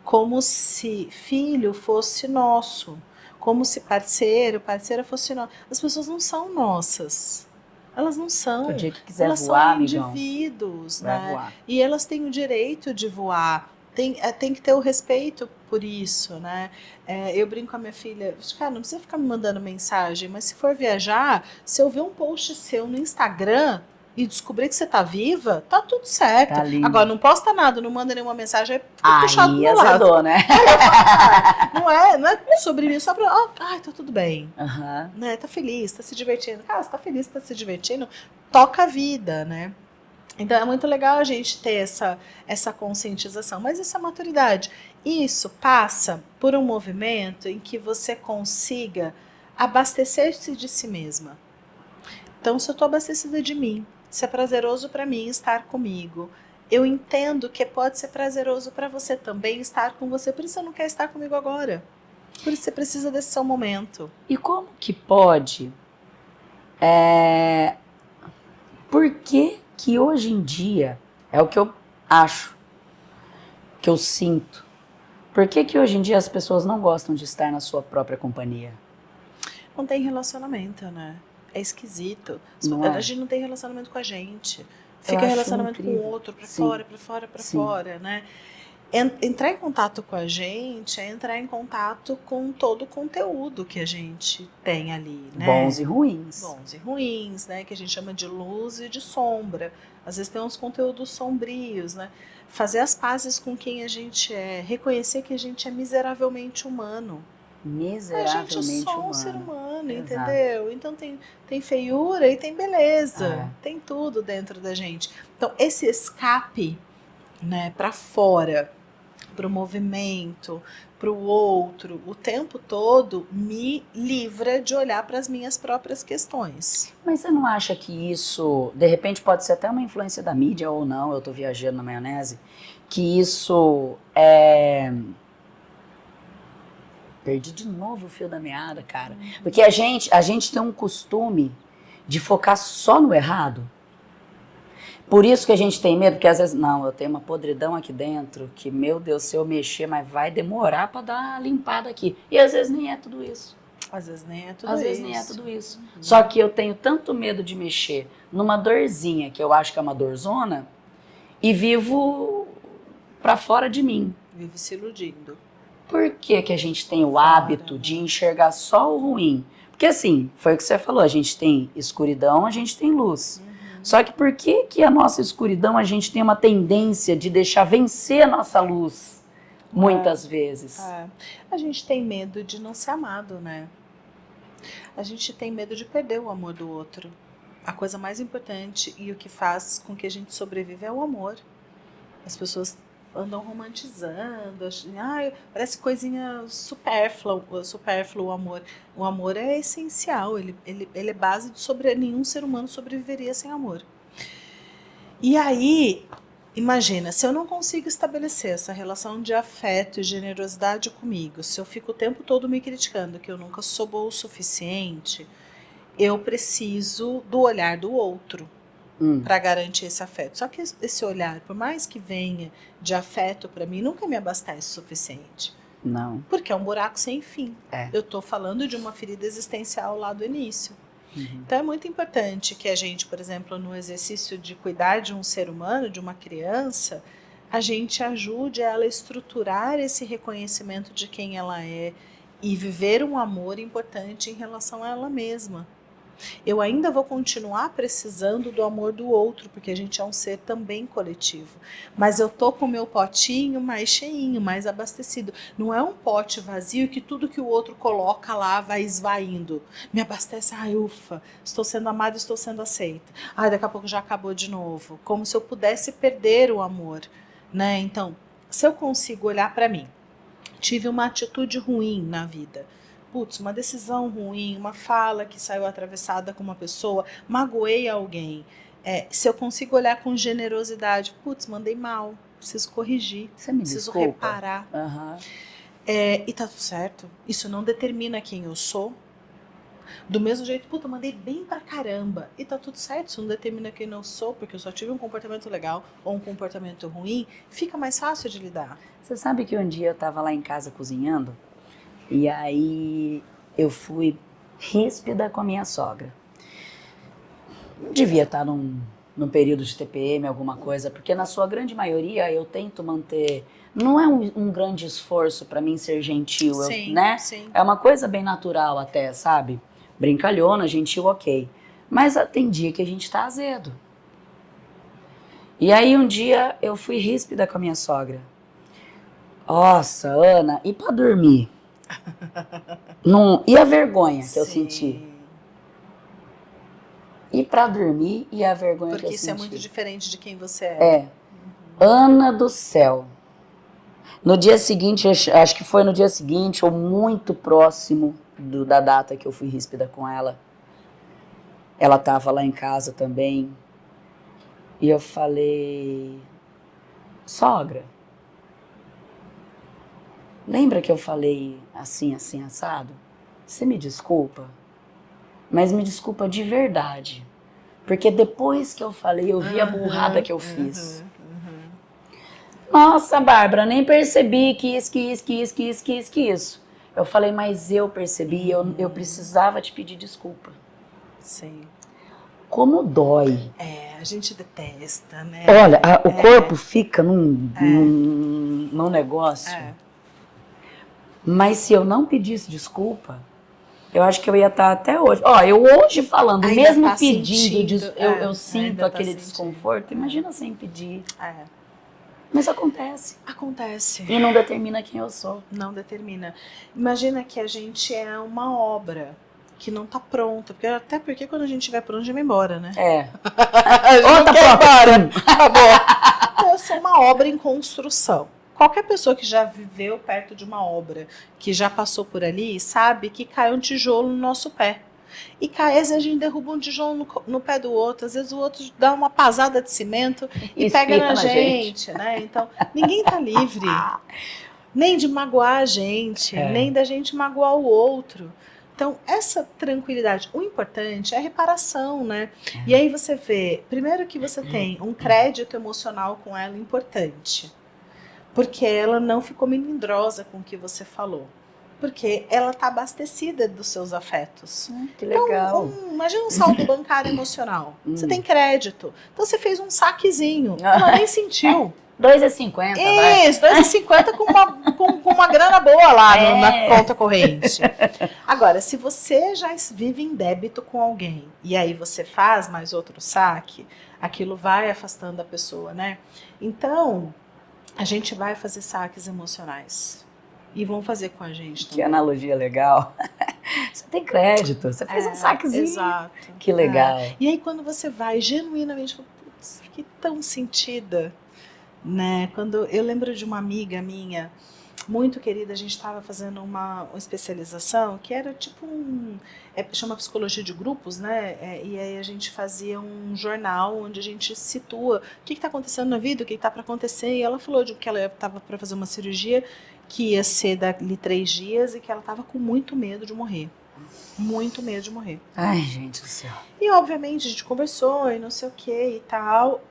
Speaker 1: como se filho fosse nosso, como se parceiro, parceira fosse nosso. As pessoas não são nossas. Elas não são.
Speaker 2: O dia que quiser
Speaker 1: elas
Speaker 2: voar,
Speaker 1: são
Speaker 2: amigão,
Speaker 1: indivíduos,
Speaker 2: vai
Speaker 1: né?
Speaker 2: voar.
Speaker 1: E elas têm o direito de voar. Tem que ter o respeito por isso, né? Eu brinco com a minha filha, cara, não precisa ficar me mandando mensagem, mas se for viajar, se eu ver um post seu no Instagram e descobrir que você tá viva, tá tudo certo.
Speaker 2: Tá lindo.
Speaker 1: Agora, não posta nada, não manda nenhuma mensagem, fica puxado pro
Speaker 2: Aí
Speaker 1: meu lado.
Speaker 2: azedou, né?
Speaker 1: Não é sobre mim, só pra. Ai, tá tudo bem. Né? Tá feliz, tá se divertindo. Cara, você tá feliz, tá se divertindo, toca a vida, né? Então é muito legal a gente ter essa conscientização, mas isso é maturidade. Isso passa por um movimento em que você consiga abastecer-se de si mesma. Então, se eu estou abastecida de mim, se é prazeroso para mim estar comigo, eu entendo que pode ser prazeroso para você também estar com você, por isso você não quer estar comigo agora. Por isso você precisa desse seu momento.
Speaker 2: E como que pode? Por que hoje em dia, é o que eu acho, que eu sinto, por que hoje em dia as pessoas não gostam de estar na sua própria companhia?
Speaker 1: Não tem relacionamento, né? É esquisito.
Speaker 2: Não
Speaker 1: A
Speaker 2: é?
Speaker 1: gente não tem relacionamento com a gente.
Speaker 2: Eu
Speaker 1: Fica
Speaker 2: acho
Speaker 1: relacionamento
Speaker 2: incrível.
Speaker 1: com o outro, pra
Speaker 2: Sim.
Speaker 1: fora, pra fora, pra
Speaker 2: Sim.
Speaker 1: fora, né? Entrar em contato com a gente é entrar em contato com todo o conteúdo que a gente tem ali, né?
Speaker 2: Bons e ruins.
Speaker 1: Bons e ruins, né? Que a gente chama de luz e de sombra. Às vezes tem uns conteúdos sombrios, né? Fazer as pazes com quem a gente é, reconhecer que a gente é miseravelmente humano.
Speaker 2: Miseravelmente
Speaker 1: A gente é só
Speaker 2: humano.
Speaker 1: um ser humano,
Speaker 2: Exato.
Speaker 1: entendeu? Então tem feiura e tem beleza, tem tudo dentro da gente. Então esse escape, né, para fora, para o movimento, para o outro, o tempo todo me livra de olhar para as minhas próprias questões.
Speaker 2: Mas você não acha que isso, de repente, pode ser até uma influência da mídia ou não, eu tô viajando na maionese, que isso é... Perdi de novo o fio da meada, cara. Porque a gente tem um costume de focar só no errado. Por isso que a gente tem medo, porque às vezes, não, eu tenho uma podridão aqui dentro, que, meu Deus, se eu mexer, mas vai demorar pra dar uma limpada aqui. E às vezes nem é tudo isso.
Speaker 1: Às vezes nem é tudo
Speaker 2: Às
Speaker 1: isso.
Speaker 2: vezes nem é tudo isso. Só que eu tenho tanto medo de mexer numa dorzinha, que eu acho que é uma dorzona, e vivo pra fora de mim.
Speaker 1: Vive se iludindo.
Speaker 2: Por que que a gente tem o hábito de enxergar só o ruim? Porque assim, foi o que você falou, a gente tem escuridão, a gente tem luz. Só que por que que a nossa escuridão, a gente tem uma tendência de deixar vencer a nossa luz, muitas vezes?
Speaker 1: A gente tem medo de não ser amado, né? A gente tem medo de perder o amor do outro. A coisa mais importante e o que faz com que a gente sobreviva é o amor. As pessoas andam romantizando, parece coisinha supérflua o amor. O amor é essencial, ele é base de nenhum ser humano sobreviveria sem amor. E aí, imagina, se eu não consigo estabelecer essa relação de afeto e generosidade comigo, se eu fico o tempo todo me criticando que eu nunca sou boa o suficiente, eu preciso do olhar do outro para garantir esse afeto. Só que esse olhar, por mais que venha de afeto para mim, nunca me abastece o suficiente.
Speaker 2: Não.
Speaker 1: Porque é um buraco sem fim. Eu estou falando de uma ferida existencial lá do início. Então é muito importante que a gente, por exemplo, no exercício de cuidar de um ser humano, de uma criança, a gente ajude ela a estruturar esse reconhecimento de quem ela é e viver um amor importante em relação a ela mesma. Eu ainda vou continuar precisando do amor do outro, porque a gente é um ser também coletivo. Mas eu tô com o meu potinho mais cheinho, mais abastecido. Não é um pote vazio que tudo que o outro coloca lá vai esvaindo. Me abastece, ufa, estou sendo amada, estou sendo aceita. Daqui a pouco já acabou de novo. Como se eu pudesse perder o amor, né? Então, se eu consigo olhar para mim, tive uma atitude ruim na vida, uma decisão ruim, uma fala que saiu atravessada com uma pessoa, magoei alguém. Se eu consigo olhar com generosidade, mandei mal, preciso corrigir, preciso reparar. E tá tudo certo. Isso não determina quem eu sou. Do mesmo jeito, mandei bem pra caramba. E tá tudo certo, isso não determina quem eu sou, porque eu só tive um comportamento legal ou um comportamento ruim, fica mais fácil de lidar.
Speaker 2: Você sabe que um dia eu tava lá em casa cozinhando, e aí eu fui ríspida com a minha sogra. Devia estar num período de TPM, alguma coisa, porque na sua grande maioria eu tento manter... Não é um grande esforço para mim ser gentil,
Speaker 1: Sim,
Speaker 2: né?
Speaker 1: sim.
Speaker 2: É uma coisa bem natural até, sabe? Brincalhona, gentil, ok. Mas tem dia que a gente tá azedo. E aí um dia eu fui ríspida com a minha sogra. Nossa, Ana, e pra dormir? E a vergonha que eu senti? E pra dormir, e a vergonha que eu
Speaker 1: Porque
Speaker 2: senti?
Speaker 1: isso é muito diferente de quem você é.
Speaker 2: É. Ana do céu. No dia seguinte, acho que foi no dia seguinte, ou muito próximo da data que eu fui ríspida com ela. Ela tava lá em casa também. E eu falei... Sogra, lembra que eu falei assim, assim, assado? Você me desculpa, mas me desculpa de verdade. Porque depois que eu falei, eu vi a burrada que eu fiz. Nossa, Bárbara, nem percebi que isso. Eu falei, mas eu percebi, eu precisava te pedir desculpa.
Speaker 1: Sim.
Speaker 2: Como dói.
Speaker 1: É, a gente detesta, né?
Speaker 2: Olha, o corpo fica num negócio. Mas se eu não pedisse desculpa, eu acho que eu ia estar até hoje. Ó, eu hoje falando,
Speaker 1: Ainda
Speaker 2: mesmo
Speaker 1: tá
Speaker 2: pedindo,
Speaker 1: sentindo,
Speaker 2: eu sinto aquele
Speaker 1: sentindo.
Speaker 2: desconforto. Imagina sem pedir.
Speaker 1: É.
Speaker 2: Mas acontece.
Speaker 1: Acontece.
Speaker 2: E não determina quem eu sou.
Speaker 1: Não determina. Imagina que a gente é uma obra que não tá pronta. Até porque quando a gente estiver pronto, a gente vai embora, né?
Speaker 2: É.
Speaker 1: Ou tá pronto. Acabou. Então, eu sou uma obra em construção. Qualquer pessoa que já viveu perto de uma obra, que já passou por ali, sabe que cai um tijolo no nosso pé. E às vezes a gente derruba um tijolo no pé do outro, às vezes o outro dá uma pasada de cimento e pega na gente, né? Então, ninguém tá livre nem de magoar a gente, nem da gente magoar o outro. Então, essa tranquilidade, o importante é a reparação, né? E aí você vê, primeiro que você tem um crédito emocional com ela importante, porque ela não ficou melindrosa com o que você falou. Porque ela está abastecida dos seus afetos.
Speaker 2: Que legal.
Speaker 1: Então, imagina um saldo bancário emocional. Você tem crédito. Então você fez um saquezinho. Ela nem sentiu.
Speaker 2: 2,50.
Speaker 1: Isso, 2,50 com uma grana boa lá na conta corrente. Agora, se você já vive em débito com alguém e aí você faz mais outro saque, aquilo vai afastando a pessoa, né? Então, a gente vai fazer saques emocionais. E vão fazer com a gente também.
Speaker 2: Que analogia legal. Você tem crédito, você fez um saquezinho.
Speaker 1: Exato.
Speaker 2: Que legal.
Speaker 1: E aí quando você vai genuinamente, putz, fiquei tão sentida, né? Quando eu lembro de uma amiga minha, muito querida, a gente estava fazendo uma especialização que era tipo chama psicologia de grupos, né? E aí a gente fazia um jornal onde a gente situa o que está acontecendo na vida, o que está para acontecer. E ela falou de que ela estava para fazer uma cirurgia que ia ser dali 3 dias e que ela estava com muito medo de morrer. Muito medo de morrer.
Speaker 2: Ai, gente do céu.
Speaker 1: E obviamente a gente conversou e não sei o que e tal.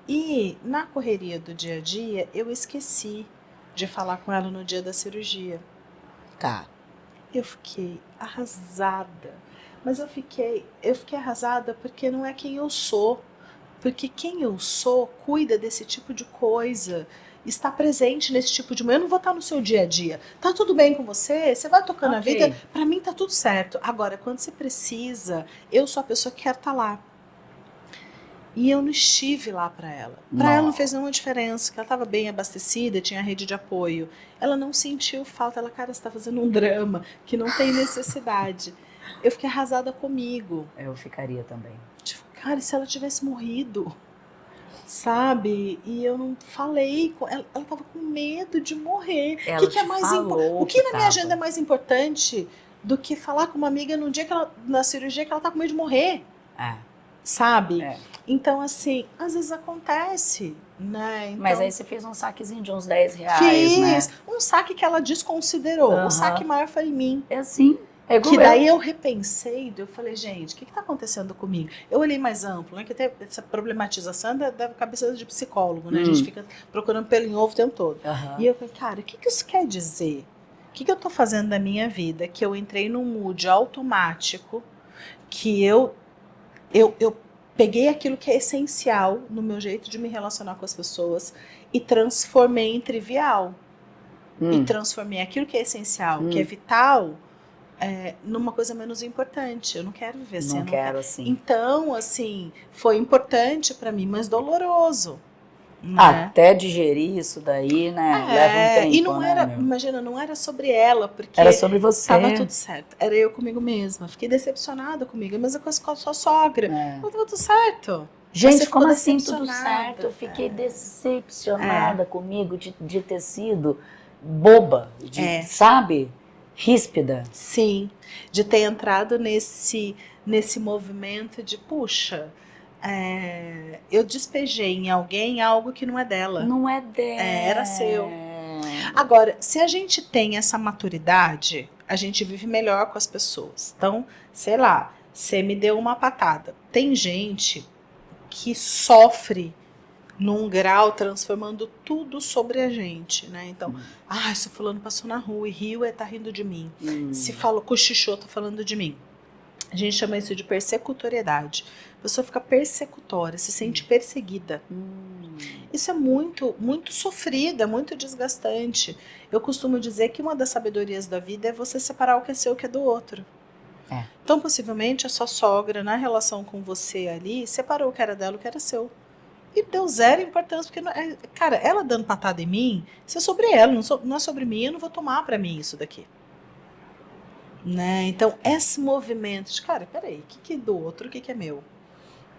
Speaker 1: E na correria do dia a dia, eu esqueci de falar com ela no dia da cirurgia.
Speaker 2: Tá.
Speaker 1: Eu fiquei arrasada. Mas eu fiquei arrasada porque não é quem eu sou. Porque quem eu sou cuida desse tipo de coisa. Está presente nesse tipo de... Eu não vou estar no seu dia a dia. Tá tudo bem com você? Você vai tocando a vida? Pra mim tá tudo certo. Agora, quando você precisa, eu sou a pessoa que quer estar lá. E eu não estive lá para ela. Para ela não fez nenhuma diferença, que ela estava bem abastecida, tinha rede de apoio. Ela não sentiu falta. Ela, cara, você está fazendo um drama que não tem necessidade. Eu fiquei arrasada comigo.
Speaker 2: Eu ficaria também.
Speaker 1: Tipo, cara, e se ela tivesse morrido? Sabe? E eu não falei com ela. Ela tava com medo de morrer.
Speaker 2: Ela
Speaker 1: que é mais o que na minha agenda é mais importante do que falar com uma amiga no dia que ela, na cirurgia, que ela tá com medo de morrer? Sabe? Então, assim, às vezes acontece, né? Então,
Speaker 2: mas aí você fez um saquezinho de uns 10 reais,
Speaker 1: fiz,
Speaker 2: né?
Speaker 1: Um saque que ela desconsiderou. O saque maior foi em mim.
Speaker 2: É assim.
Speaker 1: Que daí eu repensei, eu falei, gente, o que está acontecendo comigo? Eu olhei mais amplo, né? Que até essa problematização da cabeça de psicólogo, né? A gente fica procurando pelo em ovo o tempo todo. E eu falei, cara, o que isso quer dizer? O que eu tô fazendo da minha vida? Que eu entrei num mood automático, que eu peguei aquilo que é essencial no meu jeito de me relacionar com as pessoas e transformei em trivial. E transformei aquilo que é essencial, que é vital, numa coisa menos importante. Eu não quero viver assim.
Speaker 2: Não quero assim.
Speaker 1: Então, assim, foi importante para mim, mas doloroso. Né?
Speaker 2: Até digerir isso daí, né? Leva um tempo,
Speaker 1: e não era,
Speaker 2: né,
Speaker 1: imagina, não era sobre ela, porque
Speaker 2: era sobre você.
Speaker 1: Tava tudo certo. Era eu comigo mesma. Fiquei decepcionada comigo, mas a coisa com a sua sogra. Tava tudo certo.
Speaker 2: Gente, como assim tudo certo? Eu fiquei decepcionada comigo de ter sido boba, sabe? Ríspida.
Speaker 1: Sim, de ter entrado nesse movimento de, puxa, eu despejei em alguém algo que não é dela.
Speaker 2: Não é dela.
Speaker 1: Era seu. Agora, se a gente tem essa maturidade, a gente vive melhor com as pessoas. Então, sei lá, você me deu uma patada. Tem gente que sofre num grau transformando tudo sobre a gente, né? Então, se fulano passou na rua e riu, tá rindo de mim. Se falou, cochichou, tá falando de mim. A gente chama isso de persecutoriedade. A pessoa fica persecutória, se sente perseguida. Isso é muito, muito sofrido, é muito desgastante. Eu costumo dizer que uma das sabedorias da vida é você separar o que é seu e o que é do outro. Então, possivelmente, a sua sogra, na relação com você ali, separou o que era dela e o que era seu. E deu zero importância, porque, cara, ela dando patada em mim, isso é sobre ela, não é sobre mim, eu não vou tomar pra mim isso daqui. Né? Então, esse movimento de, cara, peraí, o que é do outro, o que é meu?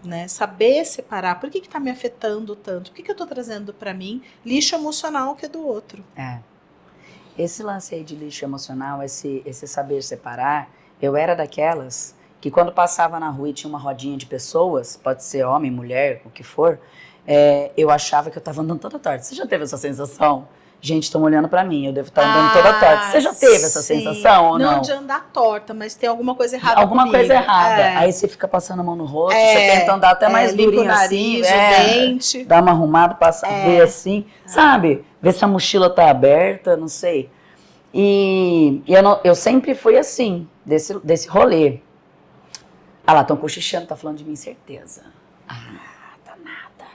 Speaker 1: Né? Saber separar, por que tá me afetando tanto? O que eu tô trazendo pra mim? Lixo emocional que é do outro.
Speaker 2: Esse lance aí de lixo emocional, esse saber separar, eu era daquelas que quando passava na rua e tinha uma rodinha de pessoas, pode ser homem, mulher, o que for, eu achava que eu tava andando toda torta. Você já teve essa sensação? Gente, estão olhando pra mim, eu devo estar andando toda torta. Você já teve essa sensação ou não?
Speaker 1: Não de andar torta, mas tem alguma coisa errada
Speaker 2: Alguma
Speaker 1: comigo.
Speaker 2: Coisa errada. Aí você fica passando a mão no rosto, você tenta andar até mais durinho
Speaker 1: nariz,
Speaker 2: assim.
Speaker 1: O dente.
Speaker 2: Dá uma arrumada, ver assim, sabe? Ver se a mochila tá aberta, não sei. E eu sempre fui assim, desse rolê. Ah lá, estão cochichando, tá falando de mim, certeza. Tá nada.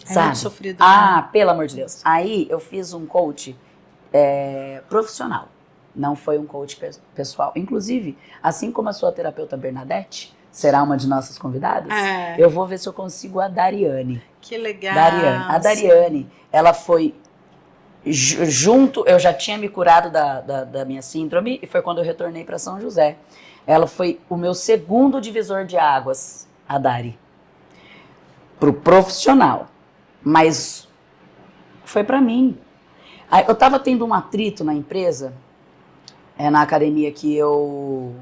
Speaker 2: Sabe?
Speaker 1: Sofrido,
Speaker 2: Pelo amor de Deus. Aí eu fiz um coach profissional. Não foi um coach pessoal. Inclusive, assim como a sua terapeuta Bernadette será uma de nossas convidadas, eu vou ver se eu consigo a Dariane.
Speaker 1: Que legal.
Speaker 2: A Dariane, ela foi junto, eu já tinha me curado da minha síndrome e foi quando eu retornei para São José. Ela foi o meu segundo divisor de águas, a Dari. Pro profissional. Mas foi para mim. Aí, eu tava tendo um atrito na empresa, na academia que eu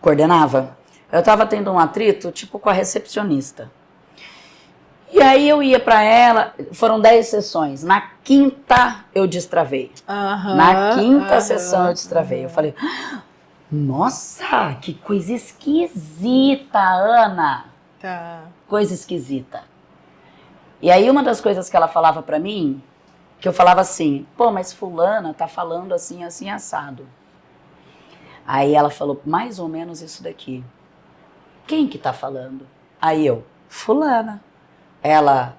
Speaker 2: coordenava. Eu tava tendo um atrito, tipo, com a recepcionista. E aí eu ia pra ela, foram 10 sessões. Na quinta eu destravei. Na quinta sessão eu destravei. Eu falei, nossa, que coisa esquisita, Ana. Coisa esquisita. E aí uma das coisas que ela falava pra mim, que eu falava assim, pô, mas fulana tá falando assim, assim, assado. Aí ela falou mais ou menos isso daqui. Quem que tá falando? Aí eu, fulana. Ela,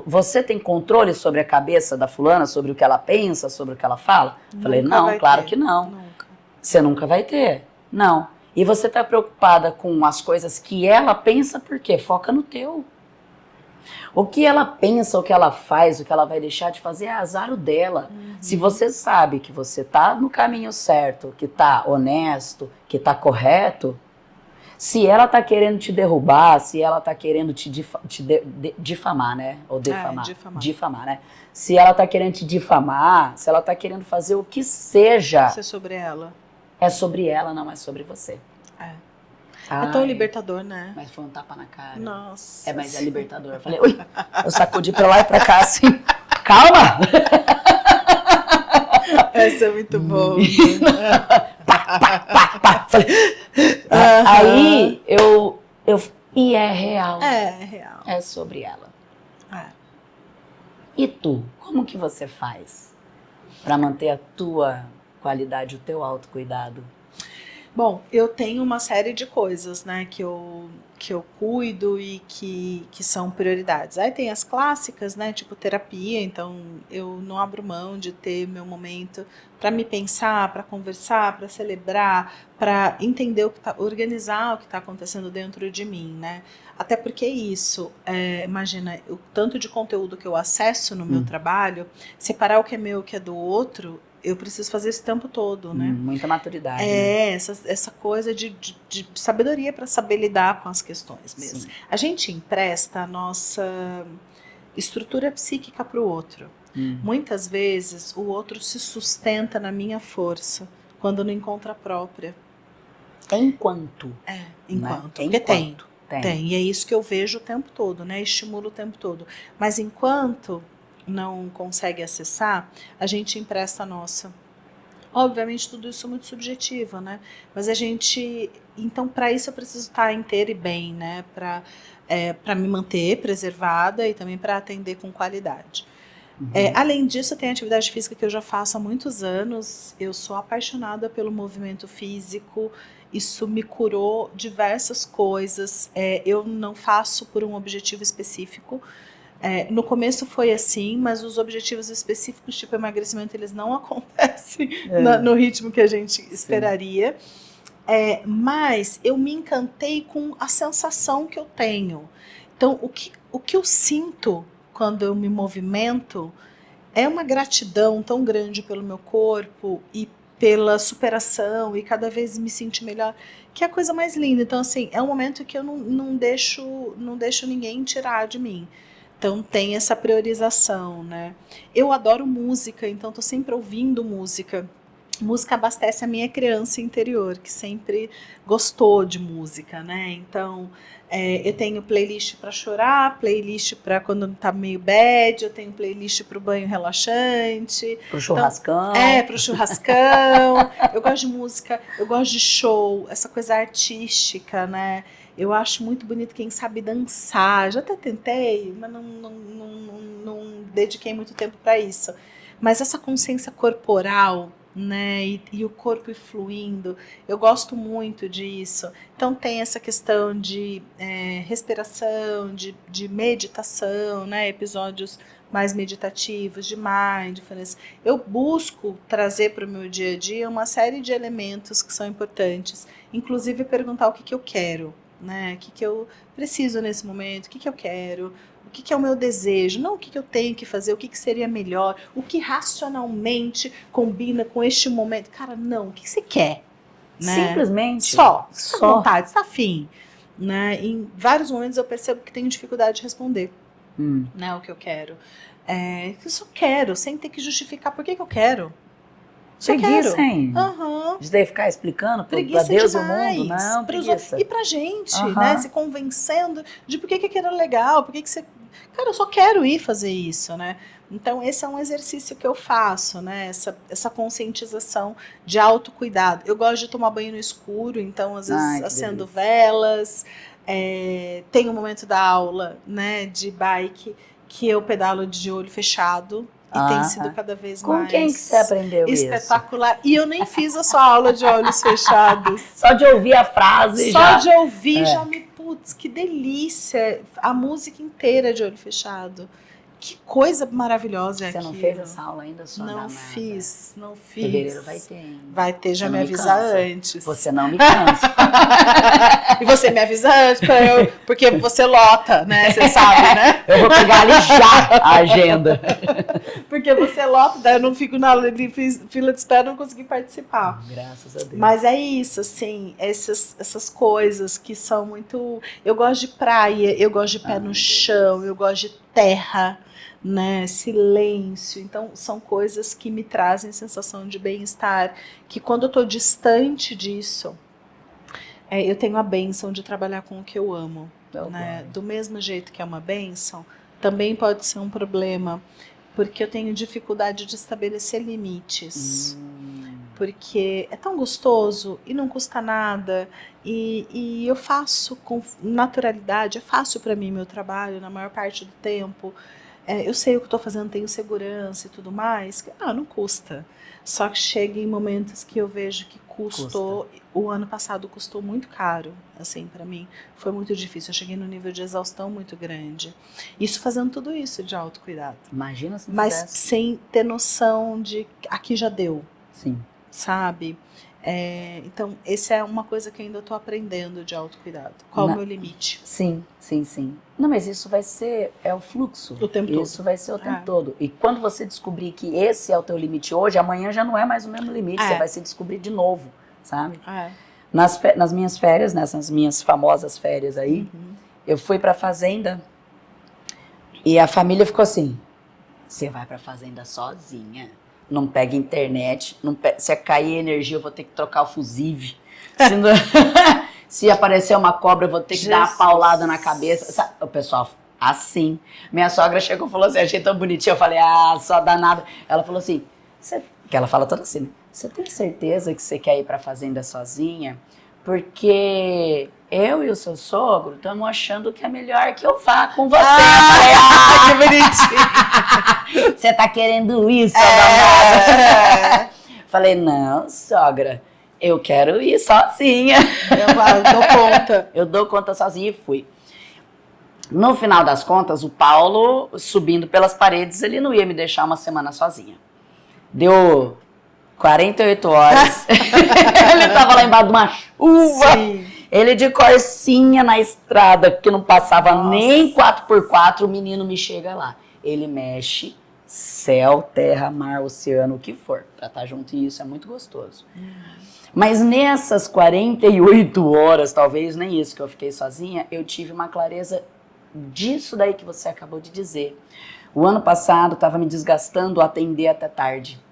Speaker 2: você tem controle sobre a cabeça da fulana, sobre o que ela pensa, sobre o que ela fala? Falei, não, claro que não.
Speaker 1: Nunca.
Speaker 2: Você nunca vai ter. Não. E você tá preocupada com as coisas que ela pensa, por quê? Foca no teu. O que ela pensa, o que ela faz, o que ela vai deixar de fazer é azar o dela. Se você sabe que você tá no caminho certo, que tá honesto, que tá correto, se ela tá querendo te derrubar, se ela tá querendo te difamar, né? Ou defamar. Difamar, né? Se ela tá querendo te difamar, se ela tá querendo fazer o que seja.
Speaker 1: Isso é sobre ela.
Speaker 2: É sobre ela, não é sobre você.
Speaker 1: É tão libertador, né?
Speaker 2: Mas foi um tapa na cara.
Speaker 1: Nossa.
Speaker 2: Mas é libertador. Eu falei, ui, eu sacudi pra lá e pra cá assim. Calma!
Speaker 1: Essa é muito boa.
Speaker 2: Falei, aí eu. E é real.
Speaker 1: É real.
Speaker 2: É sobre ela. E tu, como que você faz? para manter a tua qualidade, o teu autocuidado?
Speaker 1: Bom, eu tenho uma série de coisas, né, que eu cuido e que são prioridades. Aí tem as clássicas, né, tipo terapia, então eu não abro mão de ter meu momento para me pensar, para conversar, para celebrar, para entender organizar o que está acontecendo dentro de mim, né? Até porque isso, imagina, o tanto de conteúdo que eu acesso no meu trabalho, separar o que é meu e o que é do outro, eu preciso fazer esse tempo todo, né?
Speaker 2: Muita maturidade, né?
Speaker 1: Essa coisa de sabedoria para saber lidar com as questões mesmo. Sim. A gente empresta a nossa estrutura psíquica para o outro. Muitas vezes o outro se sustenta na minha força, quando não encontra a própria.
Speaker 2: Enquanto.
Speaker 1: Enquanto. Porque tem. E é isso que eu vejo o tempo todo, né? Estimulo o tempo todo. Mas enquanto não consegue acessar, a gente empresta a nossa. Obviamente tudo isso é muito subjetivo, né? Mas a gente... Então, para isso eu preciso estar inteira e bem, né? Para me manter preservada e também para atender com qualidade. Além disso, tem atividade física que eu já faço há muitos anos. Eu sou apaixonada pelo movimento físico. Isso me curou diversas coisas. Eu não faço por um objetivo específico. No começo foi assim, mas os objetivos específicos, tipo emagrecimento, eles não acontecem no ritmo que a gente esperaria. Mas eu me encantei com a sensação que eu tenho. Então, o que eu sinto quando eu me movimento é uma gratidão tão grande pelo meu corpo e pela superação e cada vez me sentir melhor, que é a coisa mais linda. Então, assim, é um momento que eu não deixo ninguém tirar de mim. Então tem essa priorização, né? Eu adoro música, então tô sempre ouvindo música. Música abastece a minha criança interior, que sempre gostou de música, né? Então eu tenho playlist para chorar, playlist para quando tá meio bad, eu tenho playlist para o banho relaxante.
Speaker 2: Pro churrascão.
Speaker 1: Então, pro churrascão. Eu gosto de música, eu gosto de show, essa coisa artística, né? Eu acho muito bonito quem sabe dançar. Já até tentei, mas não dediquei muito tempo para isso. Mas essa consciência corporal, né, e o corpo fluindo, eu gosto muito disso. Então tem essa questão de respiração, de meditação, né, episódios mais meditativos, de mindfulness. Eu busco trazer para o meu dia a dia uma série de elementos que são importantes, inclusive perguntar o que eu quero. Né? O que eu preciso nesse momento, o que eu quero, o que é o meu desejo, não o que eu tenho que fazer, o que seria melhor, o que racionalmente combina com este momento. Cara, não, o que você quer? Né?
Speaker 2: Simplesmente.
Speaker 1: Só vontade, está afim. Né? Em vários momentos eu percebo que tenho dificuldade de responder né, o que eu quero. Eu só quero, sem ter que justificar por que eu quero.
Speaker 2: Preguiça, hein?
Speaker 1: Uhum.
Speaker 2: De daí ficar explicando pra Deus e o mundo, não, preguiça.
Speaker 1: E pra gente, né? Se convencendo de por que aquilo é legal, por que você... Cara, eu só quero ir fazer isso, né? Então, esse é um exercício que eu faço, né? Essa conscientização de autocuidado. Eu gosto de tomar banho no escuro, então, às vezes, acendo velas. Tem um momento da aula, né, de bike, que eu pedalo de olho fechado. E tem sido cada vez mais...
Speaker 2: Com quem que você aprendeu
Speaker 1: espetacular. Isso? E eu nem fiz a sua aula de olhos fechados.
Speaker 2: Só de ouvir a frase
Speaker 1: Só de ouvir já me... Putz, que delícia. A música inteira de olho fechado. Que coisa maravilhosa é aquilo.
Speaker 2: Você não fez essa aula ainda, sua
Speaker 1: danada? Não fiz.
Speaker 2: Fevereiro vai ter, hein?
Speaker 1: Vai ter, já me avisa antes.
Speaker 2: Você não me cansa.
Speaker 1: E você me avisa antes, porque você lota, né? Você sabe, né?
Speaker 2: Eu vou pegar ali já a agenda.
Speaker 1: Porque você lota, daí eu não fico na fila de espera, não consegui participar.
Speaker 2: Graças a Deus.
Speaker 1: Mas é isso, assim, essas coisas que são muito... Eu gosto de praia, eu gosto de pé no chão, eu gosto de terra, né, silêncio. Então são coisas que me trazem sensação de bem-estar, que quando eu estou distante disso, eu tenho a bênção de trabalhar com o que eu amo, né? Do mesmo jeito que é uma bênção, também pode ser um problema, porque eu tenho dificuldade de estabelecer limites, porque é tão gostoso e não custa nada, e eu faço com naturalidade, é fácil para mim meu trabalho na maior parte do tempo. eu sei o que eu tô fazendo, tenho segurança e tudo mais, não custa. Só que chega em momentos que eu vejo que custou, o ano passado custou muito caro, assim, para mim. Foi muito difícil, eu cheguei num nível de exaustão muito grande. Isso fazendo tudo isso de autocuidado.
Speaker 2: Imagina se não
Speaker 1: Mas
Speaker 2: fizesse.
Speaker 1: sem ter noção de aqui já deu.
Speaker 2: Sim.
Speaker 1: Sabe? Então, essa é uma coisa que ainda estou aprendendo de autocuidado. Qual é o meu limite?
Speaker 2: Sim. Não, mas isso vai ser, o fluxo.
Speaker 1: O tempo todo.
Speaker 2: Isso vai ser o tempo todo. E quando você descobrir que esse é o teu limite hoje, amanhã já não é mais o mesmo limite, você vai se descobrir de novo, sabe? Nas minhas férias, nessas minhas famosas férias aí, eu fui pra fazenda e a família ficou assim, você vai pra fazenda sozinha? Não pega internet, se cair energia eu vou ter que trocar o fusível. Se aparecer uma cobra eu vou ter que dar uma paulada na cabeça. Sabe? O pessoal, assim. Minha sogra chegou e falou assim, achei tão bonitinho. Eu falei, só danada. Ela falou assim, que ela fala toda assim, né? Você tem certeza que você quer ir pra fazenda sozinha? Porque eu e o seu sogro estamos achando que é melhor que eu vá com você. Que bonitinho. Você tá querendo isso, danada? Falei, não, sogra, eu quero ir sozinha.
Speaker 1: Eu dou conta.
Speaker 2: Eu dou conta sozinha e fui. No final das contas, o Paulo, subindo pelas paredes, ele não ia me deixar uma semana sozinha. Deu 48 horas. Ele tava lá embaixo de uma chuva. Sim. Ele de corsinha na estrada, que não passava nem 4x4, o menino me chega lá. Ele mexe, céu, terra, mar, oceano, o que for, pra estar junto, e isso é muito gostoso. Mas nessas 48 horas, talvez nem isso que eu fiquei sozinha, eu tive uma clareza disso daí que você acabou de dizer. O ano passado estava me desgastando atender até tarde.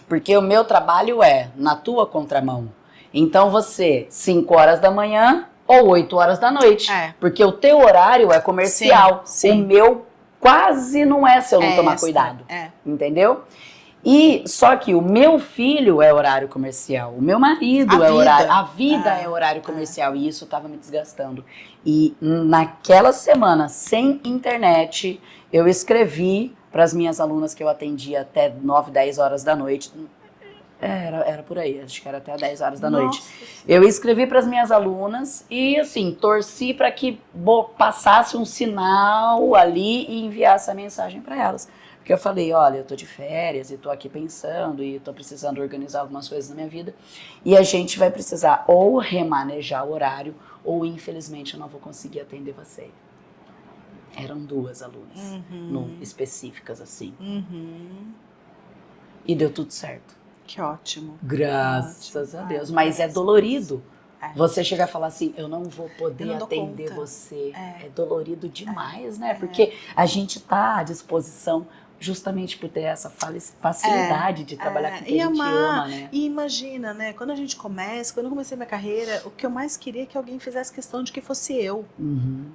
Speaker 2: Porque o meu trabalho é na tua contramão. Então você, 5 horas da manhã ou 8 horas da noite. Porque o teu horário é comercial. Sim. O meu quase não é se eu não tomar cuidado. Entendeu? E só que o meu filho é horário comercial, o meu marido é horário, a vida é horário comercial, e isso estava me desgastando. E naquela semana, sem internet, eu escrevi para as minhas alunas que eu atendia até 9, 10 horas da noite. Era por aí, acho que era até 10 horas da noite. Eu escrevi para as minhas alunas e, assim, torci para que passasse um sinal ali e enviasse a mensagem para elas. Porque eu falei, olha, eu tô de férias e tô aqui pensando e tô precisando organizar algumas coisas na minha vida. E a gente vai precisar ou remanejar o horário ou, infelizmente, eu não vou conseguir atender você. Eram 2 alunas, específicas assim. E deu tudo certo.
Speaker 1: Que ótimo.
Speaker 2: Graças a Deus. Mas é dolorido. Você chegar a falar assim, eu não vou poder atender você. É dolorido demais, né? Porque a gente tá à disposição justamente por ter essa facilidade de trabalhar com quem a gente ama, né?
Speaker 1: E imagina, né? Quando eu comecei minha carreira, o que eu mais queria é que alguém fizesse questão de que fosse eu.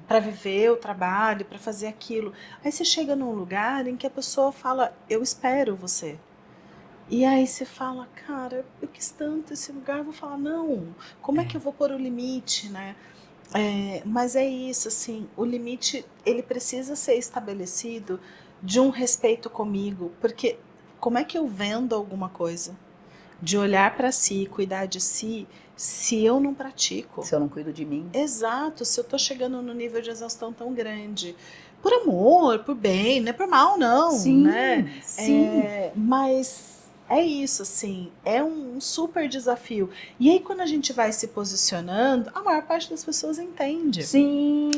Speaker 1: Para viver o trabalho, para fazer aquilo. Aí você chega num lugar em que a pessoa fala, eu espero você. E aí você fala, cara, eu quis tanto esse lugar, eu vou falar, não, como é que eu vou pôr o limite, né? Mas é isso, assim, o limite, ele precisa ser estabelecido de um respeito comigo, porque como é que eu vendo alguma coisa? De olhar para si, cuidar de si, se eu não pratico.
Speaker 2: Se eu não cuido de mim.
Speaker 1: Exato, se eu tô chegando no nível de exaustão tão grande. Por amor, por bem, não é por mal não,
Speaker 2: sim,
Speaker 1: né?
Speaker 2: Sim.
Speaker 1: Mas é isso, assim, é um super desafio. E aí, quando a gente vai se posicionando, a maior parte das pessoas entende.
Speaker 2: Sim.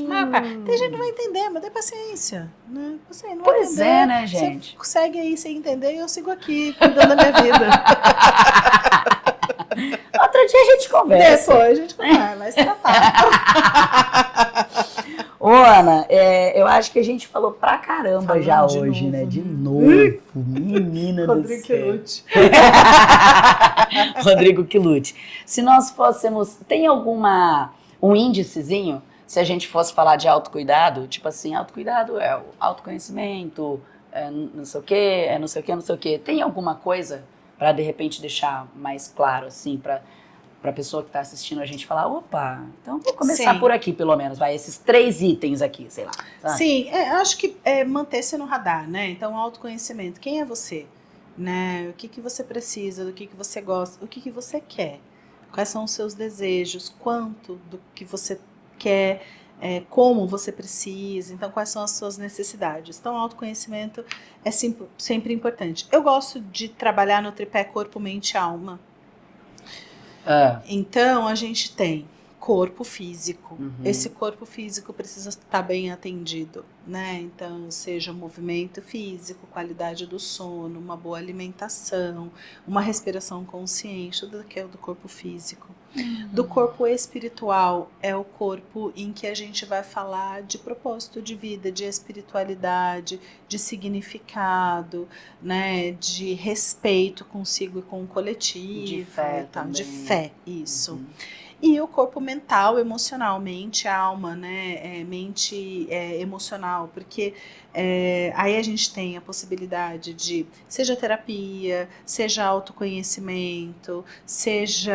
Speaker 1: Tem gente que não vai entender, mas dê paciência, né? Você não
Speaker 2: vai
Speaker 1: entender,
Speaker 2: é, né, gente?
Speaker 1: Você segue aí sem entender e eu sigo aqui, cuidando da minha vida.
Speaker 2: Outro dia a gente conversa.
Speaker 1: Depois a gente conversa, vai se tratar.
Speaker 2: Ô, Ana, eu acho que a gente falou pra caramba já hoje, né? De novo, menina do céu. Rodrigo Quilute. Rodrigo Quilute. Se nós fôssemos, tem um índicezinho, se a gente fosse falar de autocuidado, tipo assim, autocuidado é o autoconhecimento, não sei o quê, não sei o quê, não sei o quê. Tem alguma coisa pra, de repente, deixar mais claro, assim, pra Pra pessoa que tá assistindo a gente falar, opa, então vou começar por aqui pelo menos, vai, esses 3 itens aqui, sei lá. Sabe?
Speaker 1: Sim, acho que manter-se no radar, né? Então, autoconhecimento, quem é você? Né? O que você precisa, do que você gosta, o que você quer? Quais são os seus desejos, quanto do que você quer, como você precisa, então quais são as suas necessidades. Então, autoconhecimento é sempre importante. Eu gosto de trabalhar no tripé corpo, mente e alma. Então, a gente tem corpo físico. Esse corpo físico precisa estar bem atendido, né? Então, seja movimento físico, qualidade do sono, uma boa alimentação, uma respiração consciente, tudo que é do corpo físico. Do corpo espiritual é o corpo em que a gente vai falar de propósito de vida, de espiritualidade, de significado, né? De respeito consigo e com o coletivo.
Speaker 2: De fé
Speaker 1: tal,
Speaker 2: também.
Speaker 1: de fé, isso. E o corpo mental, emocional, mente, alma, né? Mente emocional, porque aí a gente tem a possibilidade de, seja terapia, seja autoconhecimento, seja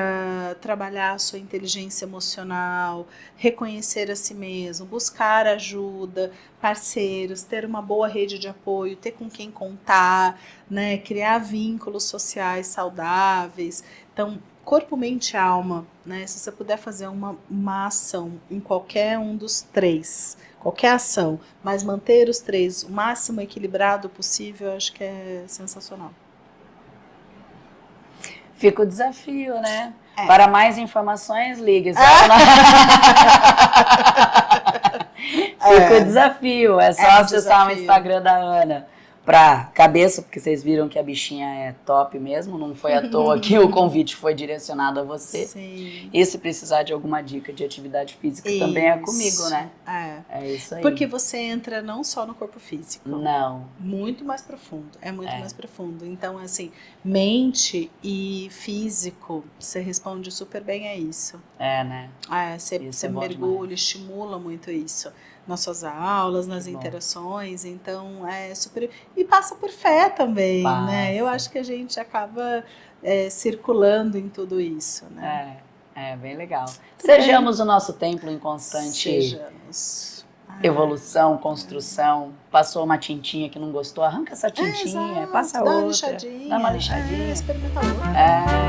Speaker 1: trabalhar a sua inteligência emocional, reconhecer a si mesmo, buscar ajuda, parceiros, ter uma boa rede de apoio, ter com quem contar, né? Criar vínculos sociais saudáveis. Então, corpo, mente e alma, né? Se você puder fazer uma ação em qualquer um dos 3, qualquer ação, mas manter os 3 o máximo equilibrado possível, eu acho que é sensacional.
Speaker 2: Fica o desafio, né? Para mais informações, ligue. Fica o desafio. É só acessar o Instagram da Ana. Pra cabeça, porque vocês viram que a bichinha é top mesmo, não foi à toa que o convite foi direcionado a você.
Speaker 1: Sim.
Speaker 2: E se precisar de alguma dica de atividade física, também é comigo, né? É isso aí.
Speaker 1: Porque você entra não só no corpo físico.
Speaker 2: Não.
Speaker 1: Muito mais profundo. É muito mais profundo. Então, assim, mente e físico, você responde super bem a isso.
Speaker 2: Né?
Speaker 1: Você mergulha, estimula muito isso. Nas suas aulas, nas interações, então é super... E passa por fé também, né? Eu acho que a gente acaba circulando em tudo isso, né?
Speaker 2: Bem legal. Sejamos o nosso templo em constante evolução, construção. Passou uma tintinha que não gostou, arranca essa tintinha, passa outra, dá uma lixadinha.
Speaker 1: Experimenta outra.